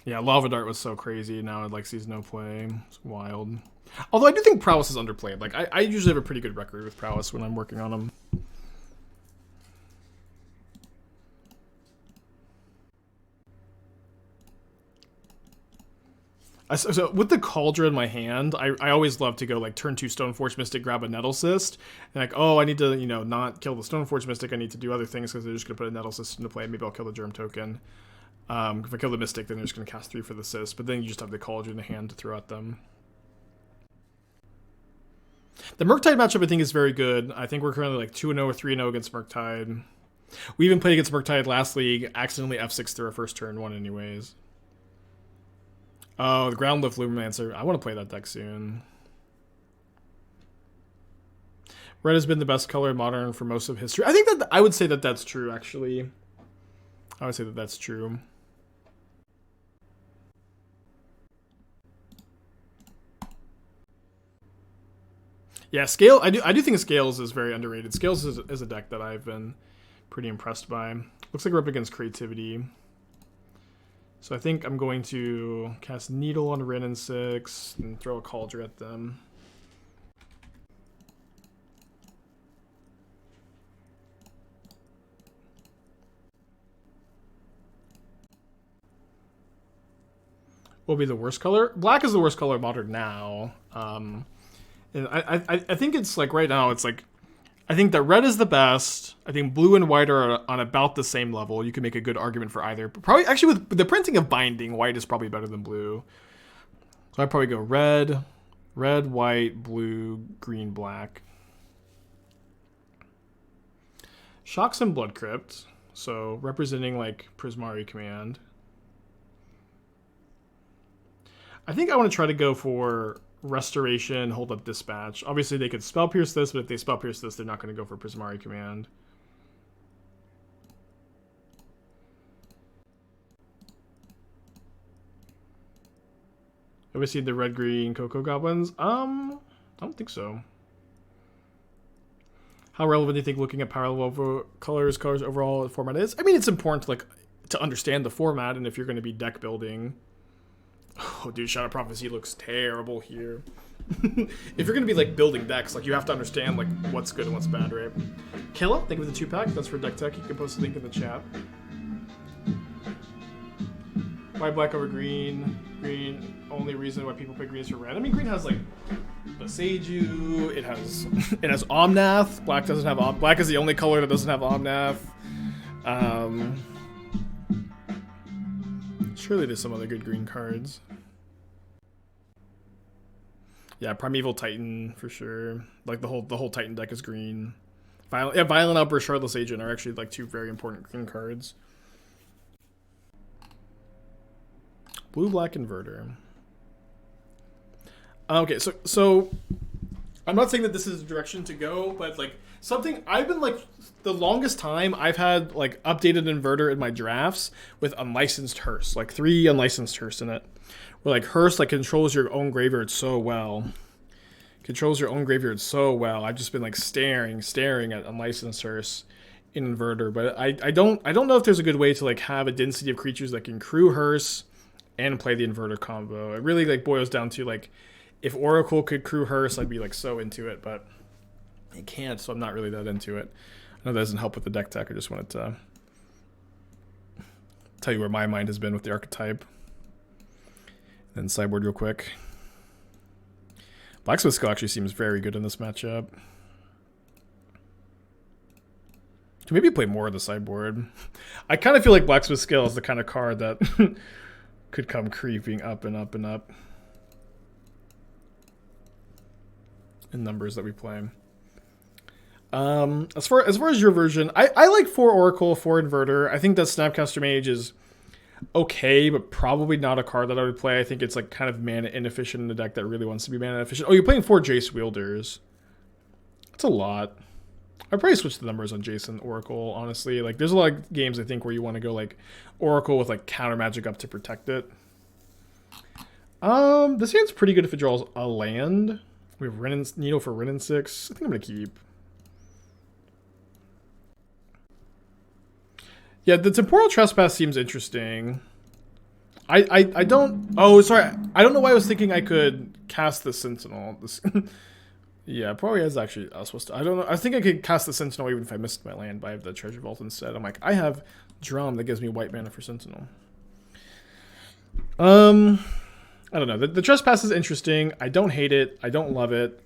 Yeah, Lava Dart was so crazy. Now it like sees no play. It's wild. Although I do think Prowess is underplayed. Like I usually have a pretty good record with Prowess when I'm working on them. So with the Kaldra in my hand, I always love to go like turn 2 Stoneforge Mystic, grab a Nettlecyst, and like, oh, I need to, not kill the Stoneforge Mystic, I need to do other things because they're just going to put a Nettlecyst into play. Maybe I'll kill the Germ token. If I kill the Mystic, then they're just going to cast 3 for the Cyst, but then you just have the Kaldra in the hand to throw at them. The Murktide matchup I think is very good. I think we're currently like 2-0 or 3-0 against Murktide. We even played against Murktide last league, accidentally F6 through our first turn, won anyways. Oh, the Groundlift Lumimancer. I want to play that deck soon. Red has been the best color in Modern for most of history. I think that I would say that that's true, actually. I would say that that's true. Yeah, Scale. I do think Scales is very underrated. Scales is a deck that I've been pretty impressed by. Looks like we're up against Creativity. So I think I'm going to cast Needle on Rin and 6 and throw a Kaldra at them. What will be the worst color? Black is the worst color Modern now. And I think it's like right now it's like I think that red is the best. I think blue and white are on about the same level. You can make a good argument for either. But probably, actually, with the printing of Binding, white is probably better than blue. So I'd probably go red, white, blue, green, black. Shocks and Blood Crypt. So representing like Prismari Command. I think I want to try to go for Restoration, Hold Up Dispatch. Obviously, they could Spell Pierce this, but if they Spell Pierce this, they're not going to go for Prismari Command. Have we seen the red-green Cocoa Goblins? I don't think so. How relevant do you think looking at power level colors overall format is? I mean, it's important to understand the format, and if you're going to be deck building. Oh, dude, Shadow Prophecy looks terrible here. If you're going to be building decks, you have to understand what's good and what's bad, right? Killa, thank you for the 2-pack. That's for Deck Tech. You can post a link in the chat. Why black over green? Green, only reason why people play green is for red. I mean, green has the Seiju. It has Omnath. Black doesn't have Black is the only color that doesn't have Omnath. Surely there's some other good green cards. Yeah, Primeval Titan for sure. The whole Titan deck is green. Violent Outburst, Shardless Agent are actually two very important green cards. Blue Black Inverter. Okay, so I'm not saying that this is the direction to go, but something I've been the longest time I've had updated inverter in my drafts with unlicensed hearse, 3 unlicensed hearse in it. Where hearse controls your own graveyard so well. Controls your own graveyard so well. I've just been staring at unlicensed hearse in inverter, but I don't know if there's a good way to have a density of creatures that can crew hearse and play the inverter combo. It really boils down to if Oracle could crew hearse, I'd be so into it, but it can't, so I'm not really that into it. I know that doesn't help with the deck tech. I just wanted to tell you where my mind has been with the archetype. Then sideboard real quick. Blacksmith Skull actually seems very good in this matchup. Can maybe play more of the sideboard. I kind of feel like Blacksmith Skull is the kind of card that could come creeping up and up and up in numbers that we play. As far as your version, I like 4 Oracle, 4 Inverter. I think that Snapcaster Mage is okay, but probably not a card that I would play. I think it's kind of mana inefficient in a deck that really wants to be mana efficient. Oh, you're playing 4 Jace Wielders. That's a lot. I'd probably switch the numbers on Jace and Oracle, honestly. There's a lot of games, I think, where you want to go, Oracle with, counter magic up to protect it. This hand's pretty good if it draws a land. We have Needle for Rin and 6. I think I'm going to keep. Yeah, the Temporal Trespass seems interesting. I don't... Oh, sorry. I don't know why I was thinking I could cast the Sentinel. This, yeah, probably is actually... I was supposed to... I don't know. I think I could cast the Sentinel even if I missed my land, but I have the Treasure Vault instead. I'm like, I have Drum that gives me white mana for Sentinel. I don't know. The Trespass is interesting. I don't hate it. I don't love it.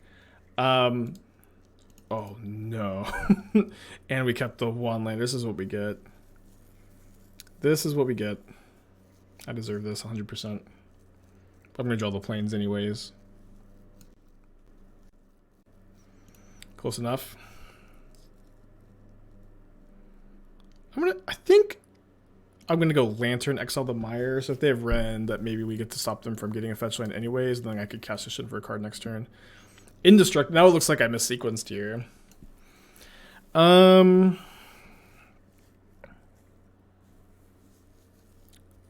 Oh, no. And we kept the one land. This is what we get. This is what we get. I deserve this 100%. I'm going to draw the planes anyways. Close enough. I think I'm going to go Lantern, exile the Mire. So if they have Ren, that maybe we get to stop them from getting a fetch land anyways. Then I could cast a shit for a card next turn. Indestructible. Now it looks like I missequenced here.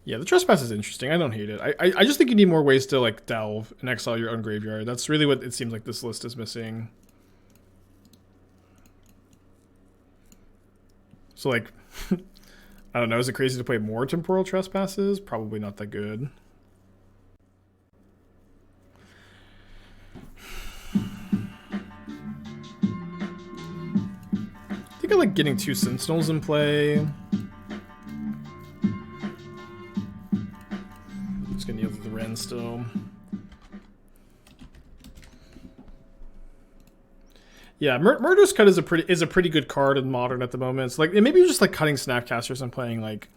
Yeah, the Trespass is interesting. I don't hate it. I just think you need more ways to like delve and exile your own graveyard. That's really what it seems like this list is missing. So like, I don't know. Is it crazy to play more Temporal Trespasses? Probably not that good. I think I like getting 2 Sentinels in play. Just gonna yield to the Ren still. Yeah, Murderous Cut is a pretty good card in Modern at the moment. It's like maybe you're just like cutting Snapcasters and playing like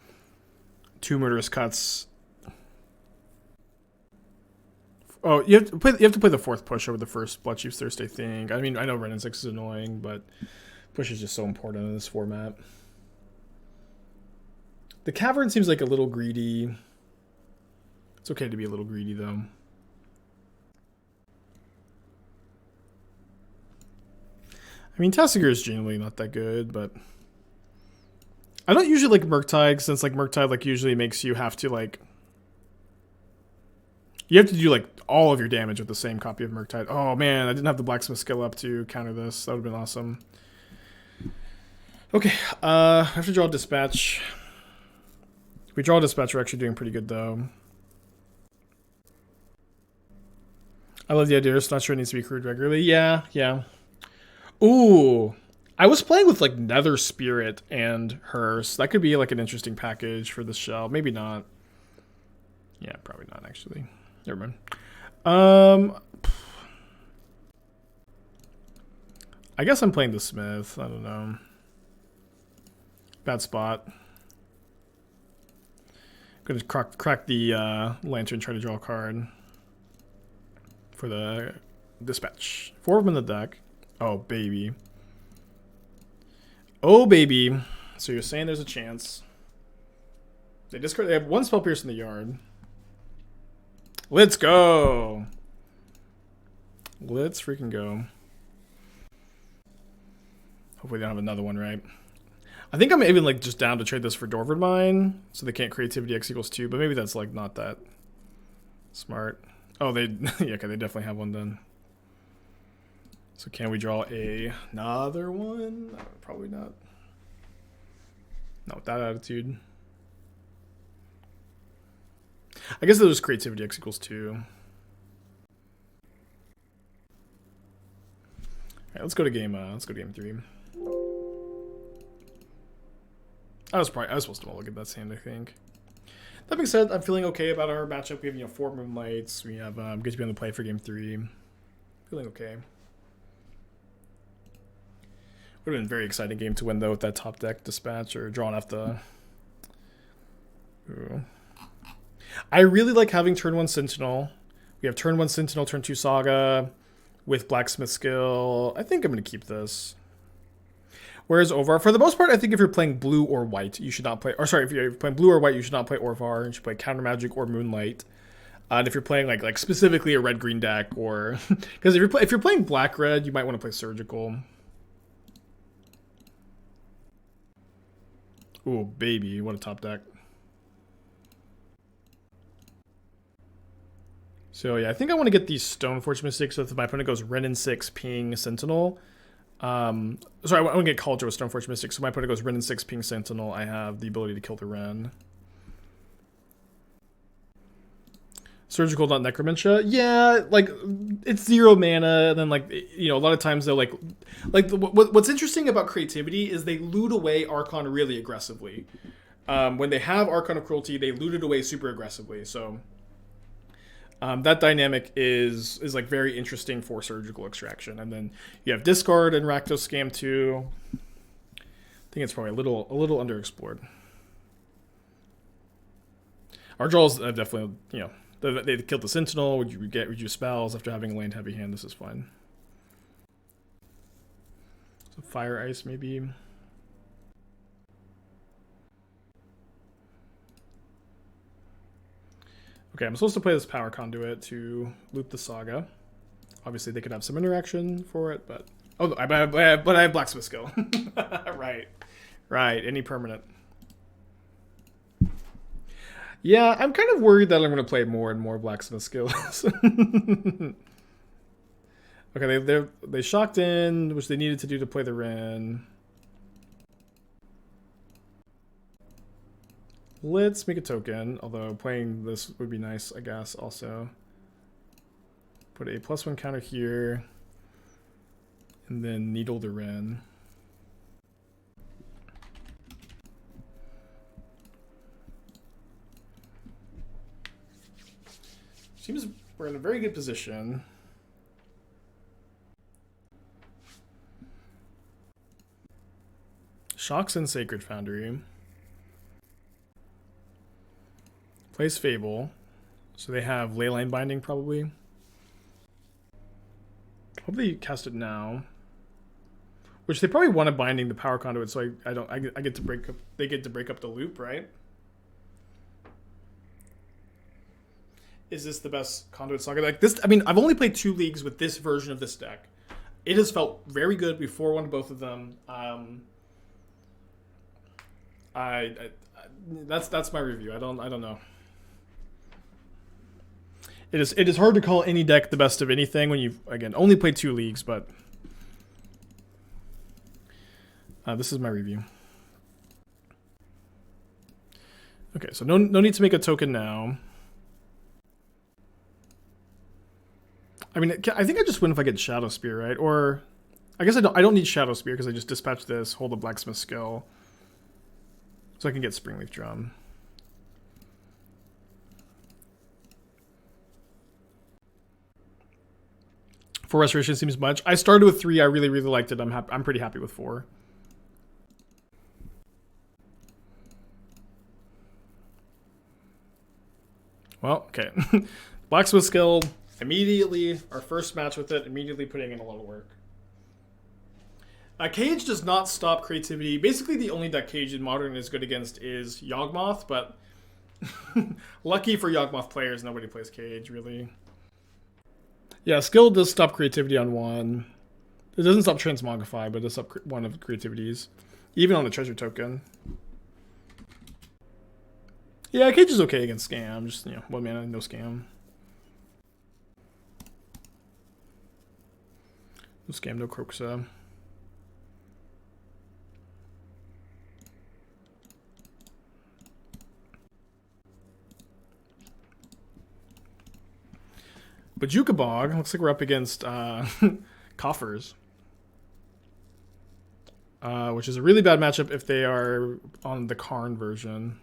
2 Murderous Cuts. Oh, you have to play the 4th push over the first Blood Chief's Thursday thing. I mean, I know Ren and 6 is annoying, but push is just so important in this format. The Cavern seems like a little greedy. It's okay to be a little greedy though. I mean, Tessiger is generally not that good, but I don't usually like Murktide, since like Murktide like usually makes you have to like you have to do like all of your damage with the same copy of Murktide. Oh man, I didn't have the Blacksmith skill up to counter this. That would have been awesome. Okay, I have to draw a Dispatch. If we draw a Dispatch, we're actually doing pretty good though. I love the idea. It's not sure it needs to be crewed regularly. Yeah, yeah. Ooh, I was playing with like Nether Spirit and Hearse. That could be like an interesting package for this shell. Maybe not. Yeah, probably not actually. Never mind. I guess I'm playing the Smith. I don't know. Bad spot. Gonna crack the Lantern, try to draw a card for the Dispatch. 4 of them in the deck. Oh, baby. Oh, baby. So you're saying there's a chance. They have 1 Spell Pierce in the yard. Let's go. Let's freaking go. Hopefully they don't have another one, right? I think I'm even like just down to trade this for Dwarven Mine, so they can't Creativity X equals 2, but maybe that's like not that smart. Oh, they yeah, okay, they definitely have one then. So can we draw another one? Probably not. Not with that attitude. I guess there's Creativity X equals 2. Alright, let's go to game 3. I was supposed to look at that hand, I think. That being said, I'm feeling okay about our matchup. We have 4 Moonlights. We have good to be on the play for game 3. Feeling okay. Would have been a very exciting game to win though with that top deck Dispatch or drawing off the. Ooh. I really like having turn 1 Sentinel. We have turn 1 Sentinel, turn 2 Saga with Blacksmith skill. I think I'm going to keep this. Whereas Orvar, for the most part, I think if you're playing blue or white, you should not play. Or sorry, if you're playing blue or white, you should not play Orvar. You should play Counter Magic or Moonlight. And if you're playing like specifically a red green deck, or because if you're playing black red, you might want to play Surgical. Ooh, baby, what a top deck. So yeah, I think I want to get these Stoneforge Mystic so if my opponent goes Ren and 6 ping Sentinel. Sorry, I want to get Kaldra with Stoneforge Mystic, so my opponent goes Ren and 6 ping Sentinel. I have the ability to kill the Ren. Surgical, not Necromantia. Yeah, like it's 0 mana, and then like a lot of times they'll what's interesting about creativity is they loot away Archon really aggressively. When they have Archon of Cruelty, they loot it away super aggressively. So that dynamic is like very interesting for Surgical Extraction. And then you have Discard and Rakdos Scam too. I think it's probably a little underexplored. Our draws definitely, they killed the Sentinel. Would you get reduce spells after having a land heavy hand? This is fine. So Fire Ice maybe. Okay, I'm supposed to play this Power Conduit to loot the Saga. Obviously, they could have some interaction for it, but but I have Blacksmith skill. right. Any permanent. Yeah, I'm kind of worried that I'm going to play more and more Blacksmith skills. Okay, they shocked in, which they needed to do to play the Wrenn. Let's make a token, although playing this would be nice, I guess, also. Put a +1 counter here, and then Needle the Wrenn. Seems we're in a very good position. Shocks in Sacred Foundry. Plays Fable. So they have Leyline Binding probably. Hope they cast it now. Which they probably want to binding the Power Conduit, so I get to break up, they get to break up the loop, right? Is this the best Conduit Saga? Like this, I mean, I've only played 2 leagues with this version of this deck. It has felt very good before one of both of them. That's my review. I don't know. It is hard to call any deck the best of anything when you've, again, only played 2 leagues, but this is my review. Okay, so no need to make a token now. I mean, I think I just win if I get Shadowspear, right? Or I guess I don't need Shadowspear because I just dispatch this, hold a Blacksmith skill, so I can get Springleaf Drum. Four Restoration seems much. I started with 3. I really liked it. I'm pretty happy with 4. Well, okay. Blacksmith skill. Immediately, our first match with it, immediately putting in a lot of work. Cage does not stop creativity. Basically, the only deck Cage in Modern is good against is Yawgmoth, but lucky for Yawgmoth players, nobody plays Cage, really. Yeah, skill does stop creativity on 1. It doesn't stop Transmogrify, but it does stop one of creativities. Even on the treasure token. Yeah, Cage is okay against Scam. Just, 1 mana, no Scam. No Scam, no Croxa. Bajuka Bog. Looks like we're up against Coffers. Which is a really bad matchup if they are on the Karn version.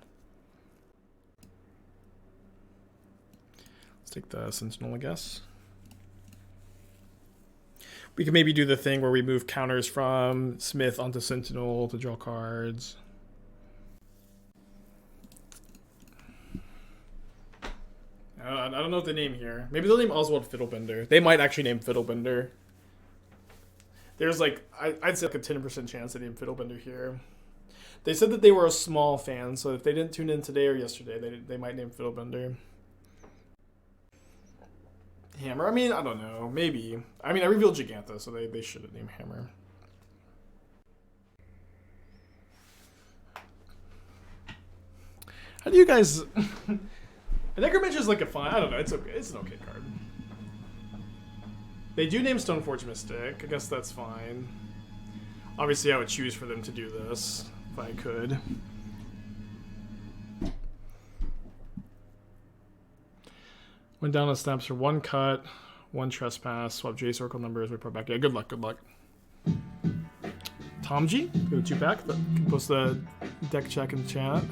Let's take the Sentinel, I guess. We could maybe do the thing where we move counters from Smith onto Sentinel to draw cards. I don't know what they name here. Maybe they'll name Oswald Fiddlebender. They might actually name Fiddlebender. There's like, I'd say like a 10% chance they name Fiddlebender here. They said that they were a small fan, so if they didn't tune in today or yesterday, they might name Fiddlebender. Hammer? I mean, I don't know. Maybe. I mean, I revealed Jegantha, so they should have named Hammer. How do you guys... Necromancer is like a fun... I don't know. It's okay. It's an okay card. They do name Stoneforge Mystic. I guess that's fine. Obviously, I would choose for them to do this if I could. Went down on snaps for 1 cut, 1 trespass, swap J circle numbers, report back. Yeah, good luck, good luck. Tom G, go to 2-pack. Post the deck check in the chat.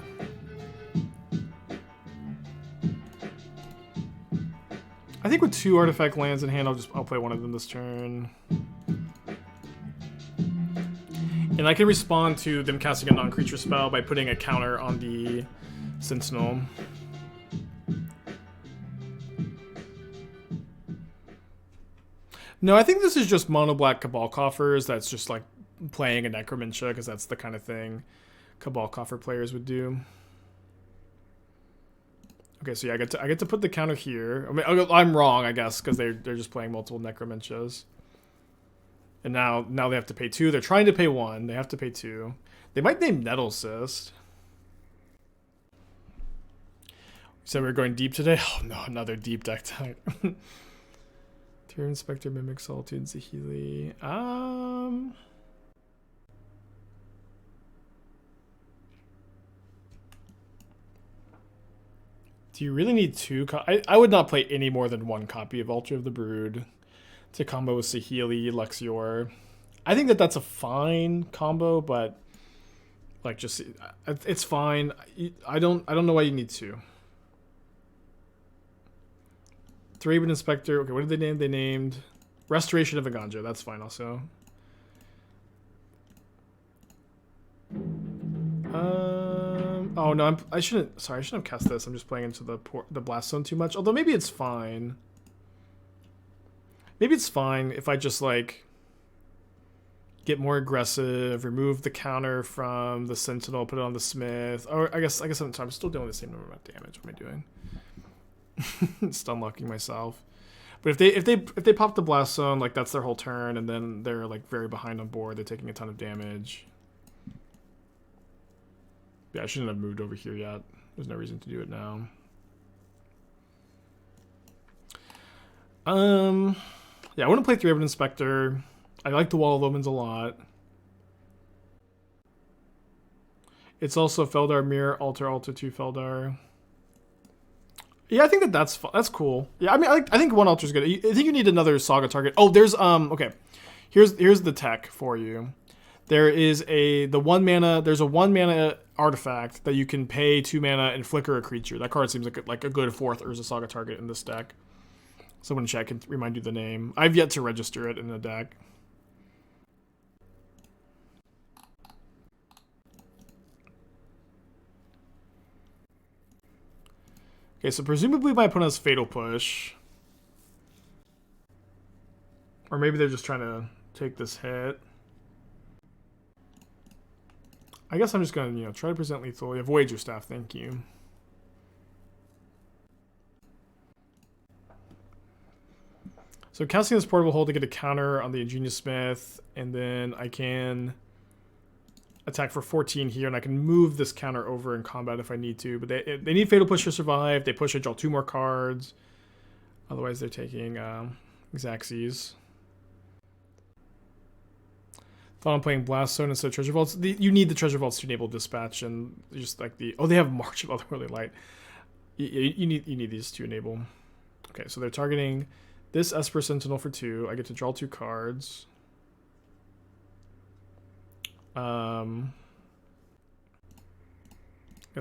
I think with 2 artifact lands in hand, I'll play one of them this turn. And I can respond to them casting a non-creature spell by putting a counter on the Sentinel. No, I think this is just mono black Cabal Coffers. That's just like playing a Necromancia, because that's the kind of thing Cabal Coffer players would do. Okay, so yeah, I get to put the counter here. I mean, I'm wrong, I guess, because they're just playing multiple Necromancias. And now they have to pay 2. They're trying to pay 1. They have to pay 2. They might name Nettlecyst. We said we were going deep today. Oh no, another deep deck type. Tyrion Inspector, Mimic, Solitude, Zahili. Do you really need 2? I would not play any more than 1 copy of Altar of the Brood to combo with Saheeli, Luxior. I think that's a fine combo, but like just it's fine. I don't know why you need 2. 3-Raven Inspector. Okay, what did they name? They named Restoration of Eiganjo. That's fine also. Oh no, I shouldn't. Sorry, I shouldn't have cast this. I'm just playing into the blast zone too much. Although maybe it's fine. Maybe it's fine if I just like get more aggressive, remove the counter from the Sentinel, put it on the Smith. Or I guess I'm still doing the same number of damage. What am I doing? Stun locking myself. But if they pop the blast zone, like that's their whole turn, and then they're like very behind on board. They're taking a ton of damage. Yeah, I shouldn't have moved over here yet. There's no reason to do it now. Yeah, I want to play 3-Raven Inspector. I like the Wall of Omens a lot. It's also Feldar Mirror, Altar 2 Feldar. Yeah, I think that's cool. Yeah, I mean, I think 1 Altar is good. I think you need another Saga target. Oh, there's okay. Here's the tech for you. There is there's a 1 mana artifact that you can pay 2 mana and flicker a creature. That card seems like a good 4th Urza Saga target in this deck. Someone in chat can remind you the name. I've yet to register it in the deck. Okay, so presumably my opponent has Fatal Push. Or maybe they're just trying to take this hit. I guess I'm just going to, try to present lethal. You have Wager Staff, thank you. So casting this Portable Hold to get a counter on the Ingenious Smith, and then I can attack for 14 here, and I can move this counter over in combat if I need to. But they need Fatal Push to survive. They push, I draw 2 more cards. Otherwise, they're taking Xaxes. Thought I'm playing Blast Zone instead of Treasure Vaults. You need the Treasure Vaults to enable Dispatch, and just like they have March of Otherworldly Light. You need these to enable. Okay, so they're targeting this Esper Sentinel for 2. I get to draw 2 cards. Guess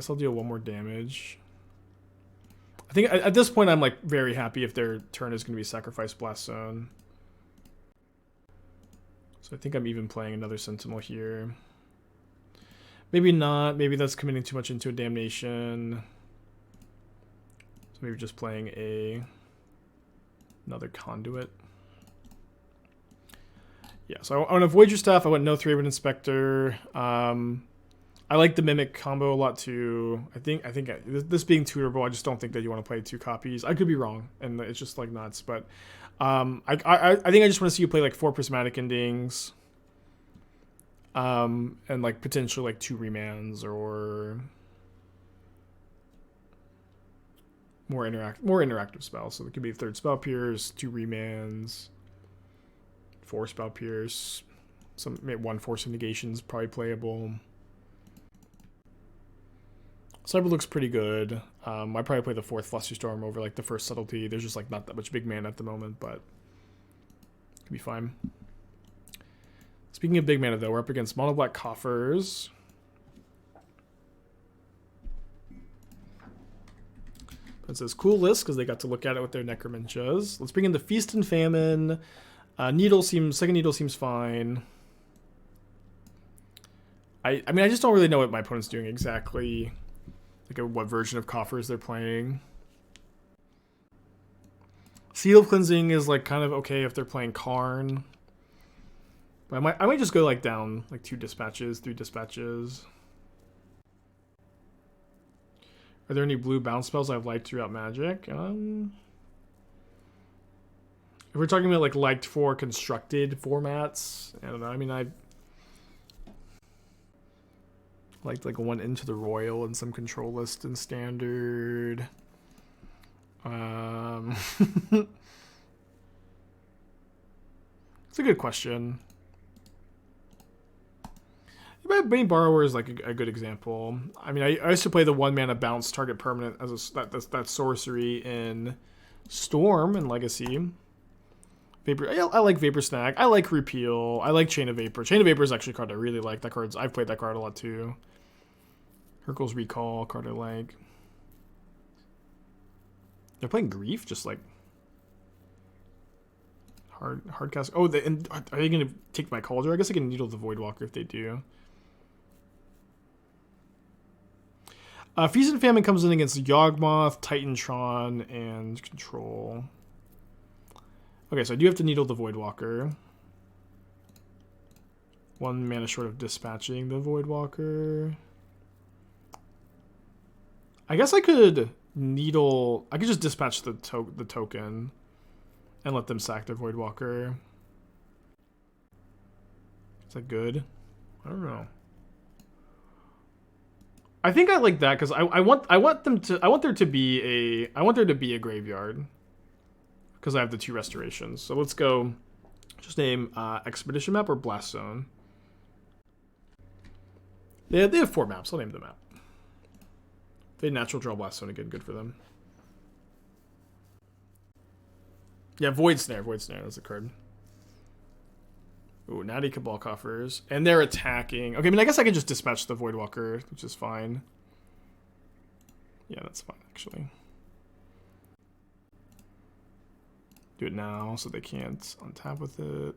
I'll deal 1 more damage. I think at this point I'm like very happy if their turn is going to be Sacrifice Blast Zone. So I think I'm even playing another Sentinel here. Maybe not. Maybe that's committing too much into a Damnation. So maybe just playing another Conduit. Yeah, so I want to avoid your stuff. I went no 3-Raven Inspector. I like the Mimic combo a lot too. I think this being tutorable, I just don't think that you want to play 2 copies. I could be wrong, and it's just like nuts. But I think I just want to see you play like 4 Prismatic Endings, and like potentially like 2 Remands or more interactive spells. So it could be 3rd Spell Pierce, 2 Remands, 4 Spell Pierce, maybe 1 Force of Negation is probably playable. Cyber looks pretty good. I'd probably play the 4th Flusterstorm over like the first Subtlety. There's just like not that much big mana at the moment, but could be fine. Speaking of big mana though, we're up against mono black coffers. It says cool list because they got to look at it with their Necromancias. Let's bring in the Feast and Famine. Second Needle seems fine. I mean, I just don't really know what my opponent's doing exactly. Like what version of coffers they're playing. Seal of Cleansing is like kind of okay if they're playing Karn. But I might just go like down like 2 dispatches, 3 dispatches. Are there any blue bounce spells I've liked throughout Magic? If we're talking about like liked for constructed formats, I don't know. I mean, I liked like 1 Into the Royal and some control list in Standard. It's a good question. Bane Borrower is like a good example. I mean, I used to play the 1 mana bounce target permanent as that sorcery in Storm and Legacy. Vapor. I like Vapor Snag. I like Repeal. I like Chain of Vapor. Chain of Vapor is actually a card I really like. I've played that card a lot too. Hurkyl's Recall, card I like. They're playing Grief, just like hard cast. Oh, and are they going to take my Kaldra? I guess I can Needle the Voidwalker if they do. Feast and Famine comes in against Yawgmoth, Titantron, and Control. Okay, so I do have to Needle the Voidwalker. 1 mana short of dispatching the Voidwalker. I guess I could Needle... I could just dispatch the token and let them sack their Voidwalker. Is that good? I don't know. I think I like that because I want there to be a graveyard because I have the 2 restorations. So let's go. Just name Expedition Map or Blast Zone. They have 4 maps. I'll name the map. They natural draw Blast Zone again. Good for them. Yeah, Void Snare. That's the card. Ooh, Natty Cabal Coffers. And they're attacking. Okay, I mean, I guess I could just dispatch the Voidwalker, which is fine. Yeah, that's fine, actually. Do it now so they can't untap with it.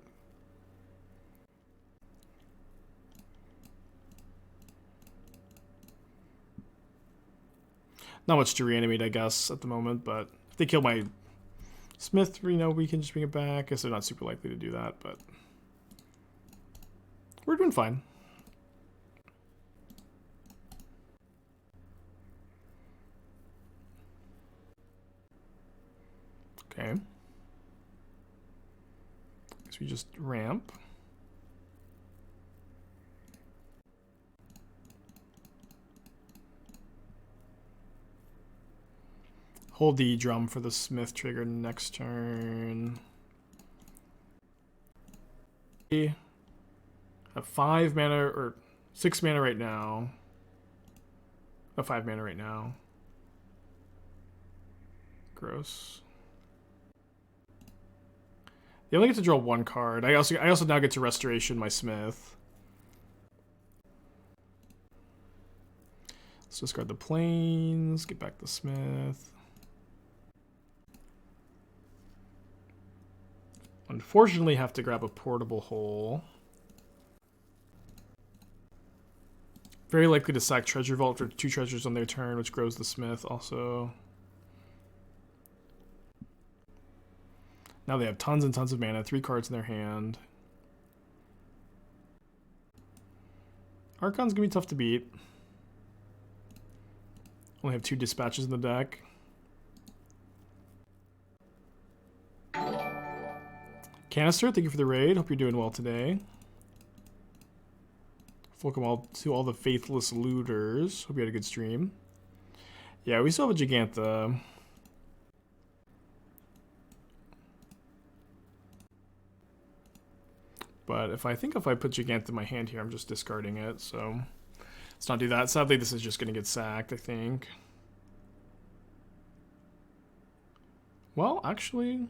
Not much to reanimate, I guess, at the moment, but if they kill my Smith, we can just bring it back. I guess they're not super likely to do that, but... we're doing fine. Okay. So we just ramp. Hold the drum for the Smith trigger next turn. Have 5 mana or 6 mana right now. 5 mana right now. Gross. They only get to draw 1 card. I also now get to Restoration my Smith. Let's discard the Plains. Get back the Smith. Unfortunately, have to grab a Portable Hole. Very likely to sack Treasure Vault for 2 treasures on their turn, which grows the Smith also. Now they have tons and tons of mana, 3 cards in their hand. Archon's gonna be tough to beat. Only have 2 dispatches in the deck. Canister, thank you for the raid. Hope you're doing well today. Welcome to all the faithless looters. Hope you had a good stream. Yeah, we still have a Jegantha. But if I put Jegantha in my hand here, I'm just discarding it, so let's not do that. Sadly, this is just going to get sacked, I think. Well, actually,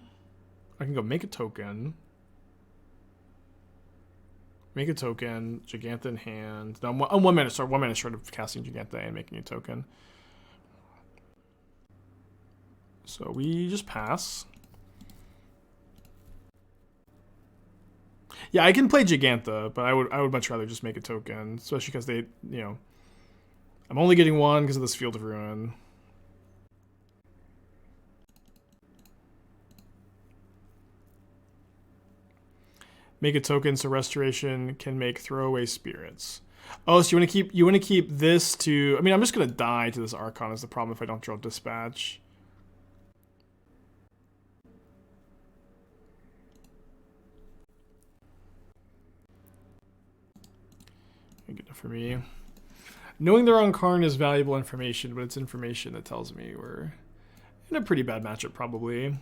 I can go make a token. Make a token, Jegantha in hand. No, I'm 1 minute, sorry, 1 minute short of casting Jegantha and making a token. So we just pass. Yeah, I can play Jegantha, but I would much rather just make a token, especially because they, you know, I'm only getting one because of this Field of Ruin. Make a token so Restoration can make throwaway spirits. Oh, so you want to keep this to, I mean, I'm just gonna die to this Archon is the problem if I don't draw Dispatch. Good enough for me. Knowing they're on Karn is valuable information, but it's information that tells me we're in a pretty bad matchup probably.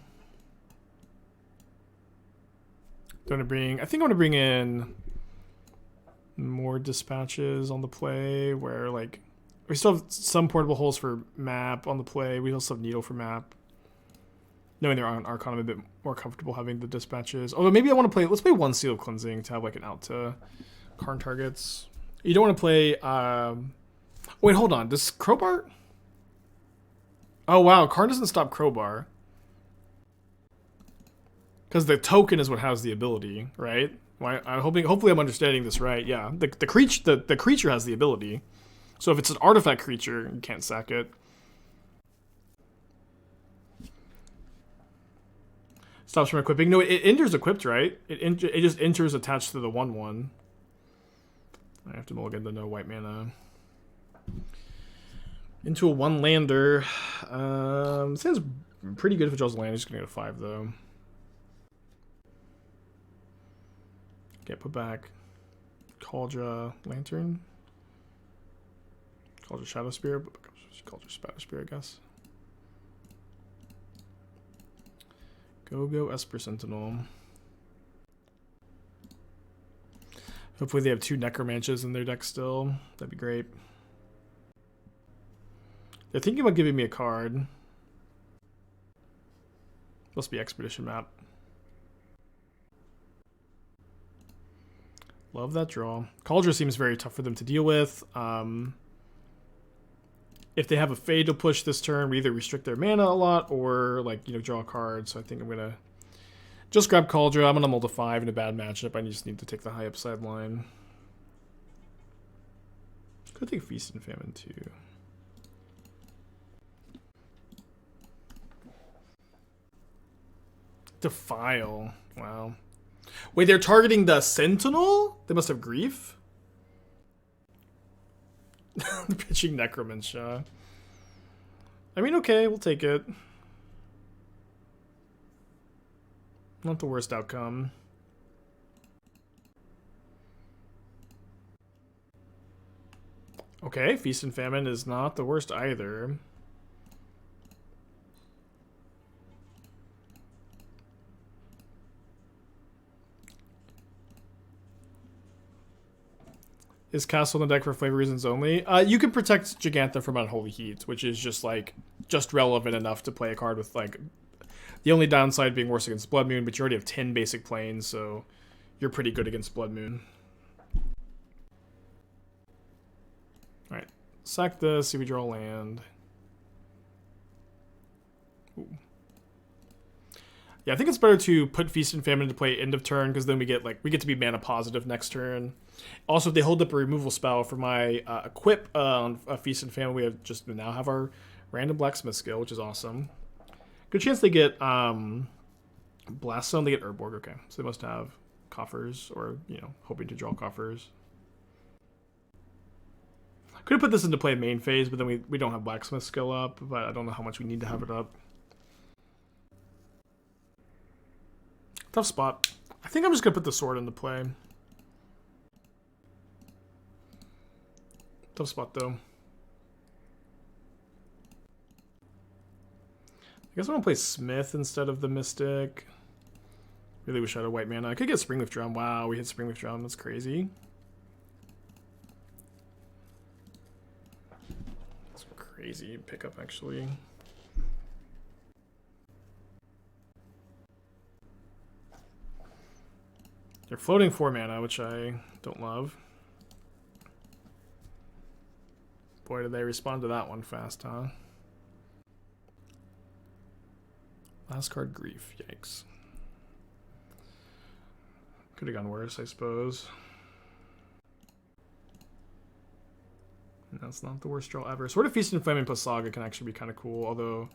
I think I'm gonna bring in more dispatches on the play where like we still have some portable holes for map on the play. We also have Needle for map. Knowing they're on Archon, I'm a bit more comfortable having the dispatches. Although maybe I want to play, let's play one Seal of Cleansing to have like an out to Karn targets. You don't want to play, wait, hold on, does Crowbar? Oh wow, Karn doesn't stop Crowbar. Because the token is what has the ability, right? Hopefully I'm understanding this right. Yeah, the creature has the ability. So if it's an artifact creature, you can't sack it. Stops from equipping. No, it enters equipped, right? It just enters attached to the 1/1. I have to mulligan the no white mana. Into a 1-lander. Sounds pretty good if it draws land. It's gonna get a 5 though. Okay, put back Kaldra Lantern. Kaldra Shadowspear. Kaldra Shadowspear, I guess. Go Esper Sentinel. Hopefully they have 2 Necromances in their deck still. That'd be great. They're thinking about giving me a card. Must be Expedition Map. Love that draw. Kaldra seems very tough for them to deal with. If they have a Fade to push this turn, we either restrict their mana a lot or, like, you know, draw a card. So I think I'm going to just grab Kaldra. I'm going to mull to 5 in a bad matchup. I just need to take the high upside line. Could take Feast and Famine too. Defile. Wow. Wait, they're targeting the Sentinel? They must have grief? They're pitching Necromantia. I mean, okay, we'll take it. Not the worst outcome. Okay, Feast and Famine is not the worst either. Is Castle in the deck for flavor reasons only? You can protect Jegantha from Unholy Heat, which is just like relevant enough to play a card with like the only downside being worse against Blood Moon, but you already have 10 basic planes, so you're pretty good against Blood Moon. Alright, sack this, see if we draw land. Ooh. Yeah, I think it's better to put Feast and Famine into play end of turn, because then we get to be mana positive next turn. Also, if they hold up a removal spell for my equip on Feast and Famine, we now have our random blacksmith skill, which is awesome. Good chance they get Blast Zone, they get Urborg, okay. So they must have coffers, or, you know, hoping to draw coffers. Could have put this into play main phase, but then we don't have blacksmith skill up, but I don't know how much we need to have it up. Tough spot. I think I'm just gonna put the sword into play. Tough spot though. I guess I'm gonna play Smith instead of the Mystic. Really wish I had a white mana. I could get Springleaf Drum. Wow, we hit Springleaf Drum. That's crazy. That's crazy pickup actually. They're floating 4 mana, which I don't love. Boy, did they respond to that one fast, huh? Last card, Grief. Yikes. Could have gone worse, I suppose. That's not the worst draw ever. Sword of Feast and Famine plus Saga can actually be kind of cool, although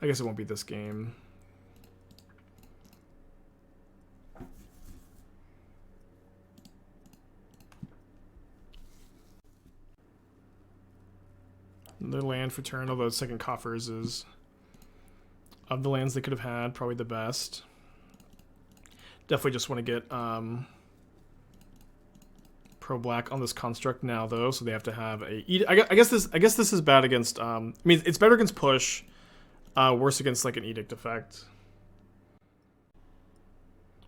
I guess it won't be this game. Another land for turn, although second coffers is, of the lands they could have had, probably the best. Definitely just want to get pro black on this construct now, though, so they have to have a. I guess this is bad against. I mean, it's better against push, worse against like an edict effect.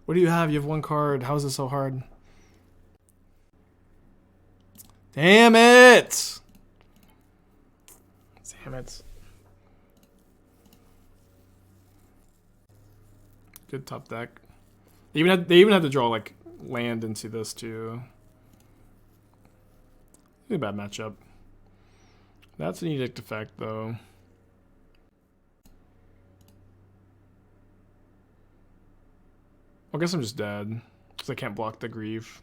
What do you have? You have 1 card. How is this so hard? Damn it! Damn it! Good top deck. They even had to draw like land into this too. A bad matchup. That's an edict effect though. I guess I'm just dead because I can't block the grief.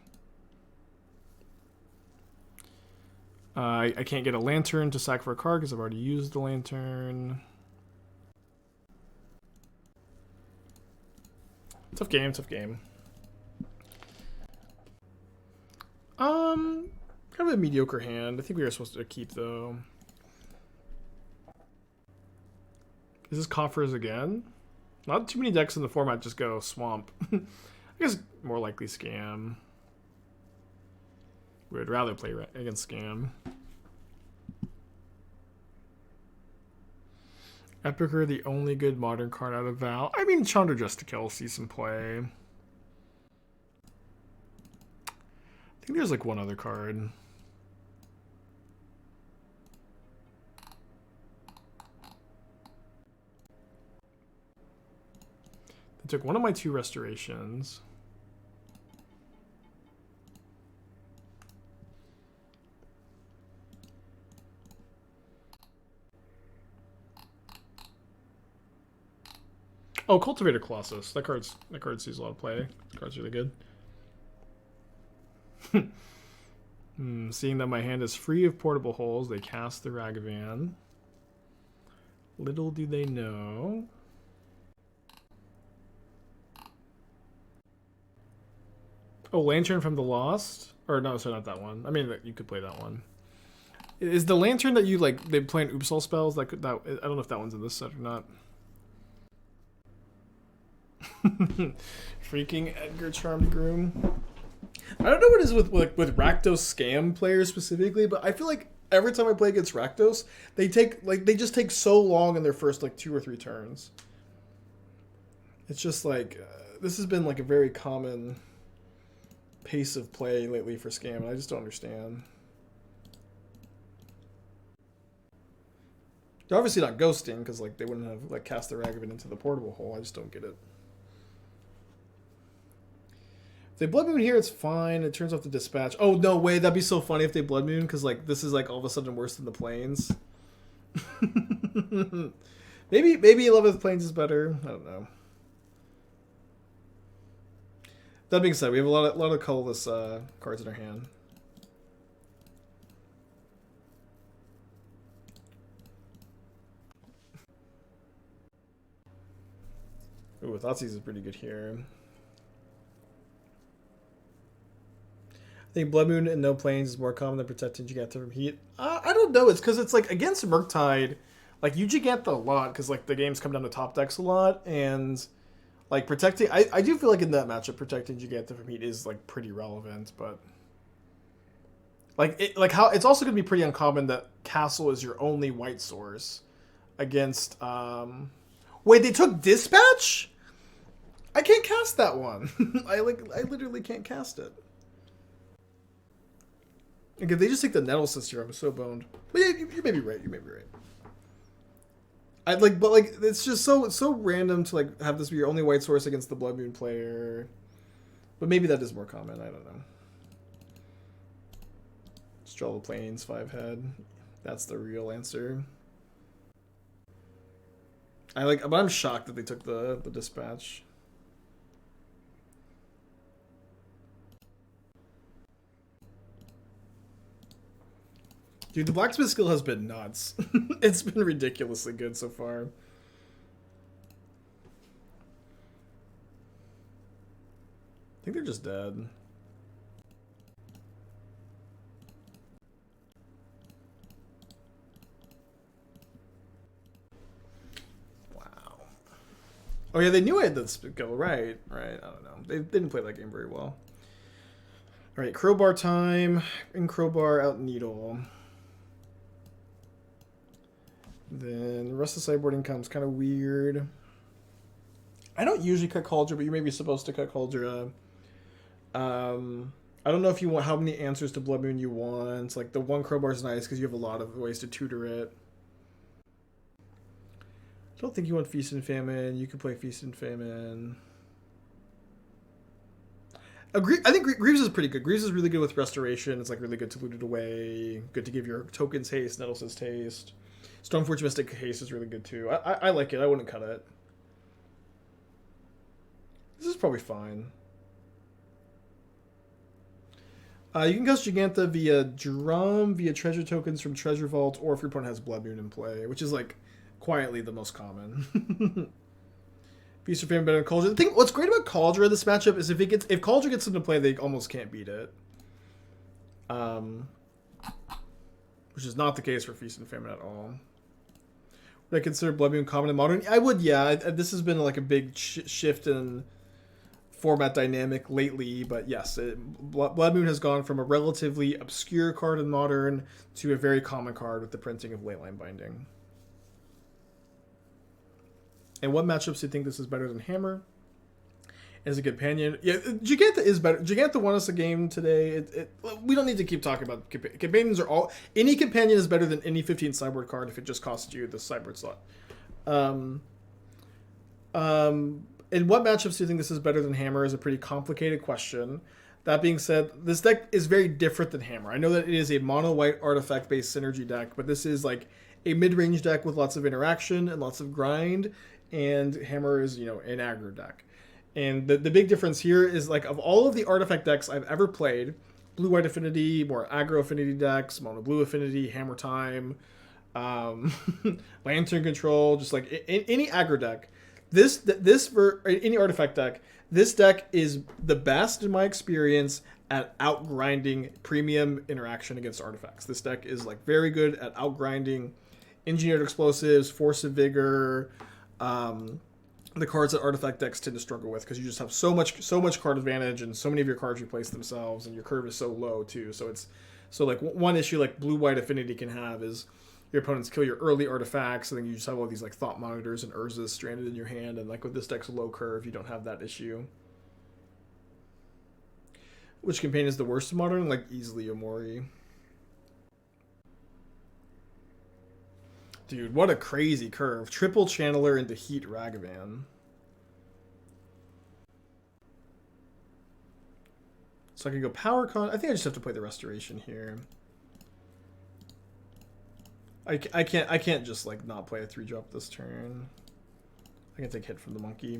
I can't get a lantern to sack for a card because I've already used the lantern. Tough game, tough game. Kind of a mediocre hand. I think we were supposed to keep though. Is this coffers again? Not too many decks in the format just go swamp. I guess more likely scam. We would rather play against scam. Epicer, the only good modern card out of Val. I mean, Chandra Just to Kill sees some play. I think there's like one other card. They took one of my 2 restorations. Oh, Cultivator Colossus. That card sees a lot of play. That card's really good. Seeing that my hand is free of portable holes, they cast the Ragavan. Little do they know. Oh, Lantern from the Lost? Or no, sorry, not that one. I mean, you could play that one. Is the Lantern that you like? They play in Oopsal spells. That I don't know if that one's in this set or not. Freaking Edgar Charmed Groom. I don't know what it is with Rakdos scam players specifically, but I feel like every time I play against Rakdos, they just take so long in their first like 2 or 3 turns. It's just like this has been like a very common pace of play lately for scam, and I just don't understand. They're obviously not ghosting because like they wouldn't have like cast the Ragavan into the portable hole. I just don't get it. If they Blood Moon here, it's fine. It turns off the dispatch. Oh, no way. That'd be so funny if they Blood Moon, because, like, this is, like, all of a sudden worse than the Plains. maybe 11th Plains is better. I don't know. That being said, we have a lot of colorless cards in our hand. Ooh, Thoughtseize is pretty good here. I think Blood Moon and no planes is more common than protecting Jegantha from heat. I don't know. It's because it's like against Murktide, like you Jegantha a lot because like the games come down to top decks a lot, and like protecting. I do feel like in that matchup protecting Jegantha from heat is like pretty relevant, but like it's also gonna be pretty uncommon that Castle is your only white source against. Wait, they took Dispatch? I can't cast that one. I literally can't cast it. Like, if they just take the Nettlecyst here, I'm so boned. But yeah, you may be right. You may be right. But it's just so random to like have this be your only white source against the Blood Moon player. But maybe that is more common. I don't know. Struggle Plains 5-head. That's the real answer. But I'm shocked that they took the dispatch. Dude, the blacksmith skill has been nuts. It's been ridiculously good so far. I think they're just dead. Wow. Oh yeah, they knew I had the skill, right? Right, I don't know. They didn't play that game very well. Alright, Crowbar time. In Crowbar, out Needle. Then the rest of the sideboarding comes kind of weird. I don't usually cut Kaldra, but you may be supposed to cut Kaldra. I don't know if you want how many answers to Blood Moon you want. Like the one Crowbar is nice because you have a lot of ways to tutor it. I don't think you want Feast and Famine. You could play Feast and Famine. I think Greaves is pretty good. Greaves is really good with Restoration. It's like really good to loot it away. Good to give your tokens haste, Nettlecyst haste. Stoneforge Mystic haste is really good too. I like it. I wouldn't cut it. This is probably fine. You can cast Jegantha via Drum, via treasure tokens from Treasure Vault, or if your opponent has Blood Moon in play, which is like quietly the most common. Feast or Famine better than Kaldra. The thing, what's great about Kaldra in this matchup is if Kaldra gets into play, they almost can't beat it. Which is not the case for Feast and Famine at all. Would I consider Blood Moon common in Modern? I would, yeah. This has been like a big shift in format dynamic lately, but yes, Blood Moon has gone from a relatively obscure card in Modern to a very common card with the printing of Leyline Binding. And what matchups do you think this is better than Hammer? As a companion, yeah, Jegantha is better. Jegantha won us a game today. We don't need to keep talking about companions. Any companion is better than any 15 sideboard card if it just costs you the sideboard slot. In what matchups do you think this is better than Hammer is a pretty complicated question. That being said, this deck is very different than Hammer. I know that it is a mono white artifact based synergy deck, but this is like a mid range deck with lots of interaction and lots of grind. And Hammer is, an aggro deck. And the big difference here is, like, of all of the artifact decks I've ever played, Blue-White Affinity, more aggro affinity decks, Mono Blue Affinity, Hammer Time, Lantern Control, just like any aggro deck, any artifact deck, this deck is the best in my experience at outgrinding premium interaction against artifacts. This deck is like very good at outgrinding engineered explosives, Force of Vigor, the cards that artifact decks tend to struggle with because you just have so much card advantage and so many of your cards replace themselves and your curve is so low too. So like one issue like Blue-White Affinity can have is your opponents kill your early artifacts and then you just have all these like Thought Monitors and Urzas stranded in your hand, and like with this deck's low curve you don't have that issue. Which companion is the worst in Modern? Like easily Omori. Dude, what a crazy curve. Triple Channeler into Heat Ragavan. So I can go Power Con. I think I just have to play the Restoration here. I can't just like not play a 3-drop this turn. I can take hit from the monkey.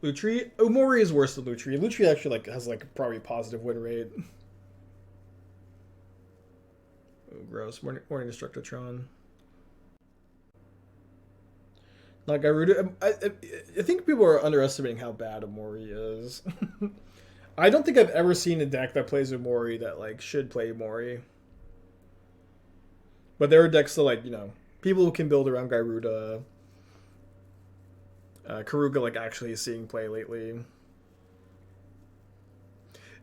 Lutri. Omori is worse than Lutri. Lutri actually like has like probably a positive win rate. Oh, gross. Morning Destructotron. Not Garuda. I think people are underestimating how bad Omori is. I don't think I've ever seen a deck that plays Omori that like should play Omori. But there are decks that like, people who can build around Garuda. Karuga like actually is seeing play lately.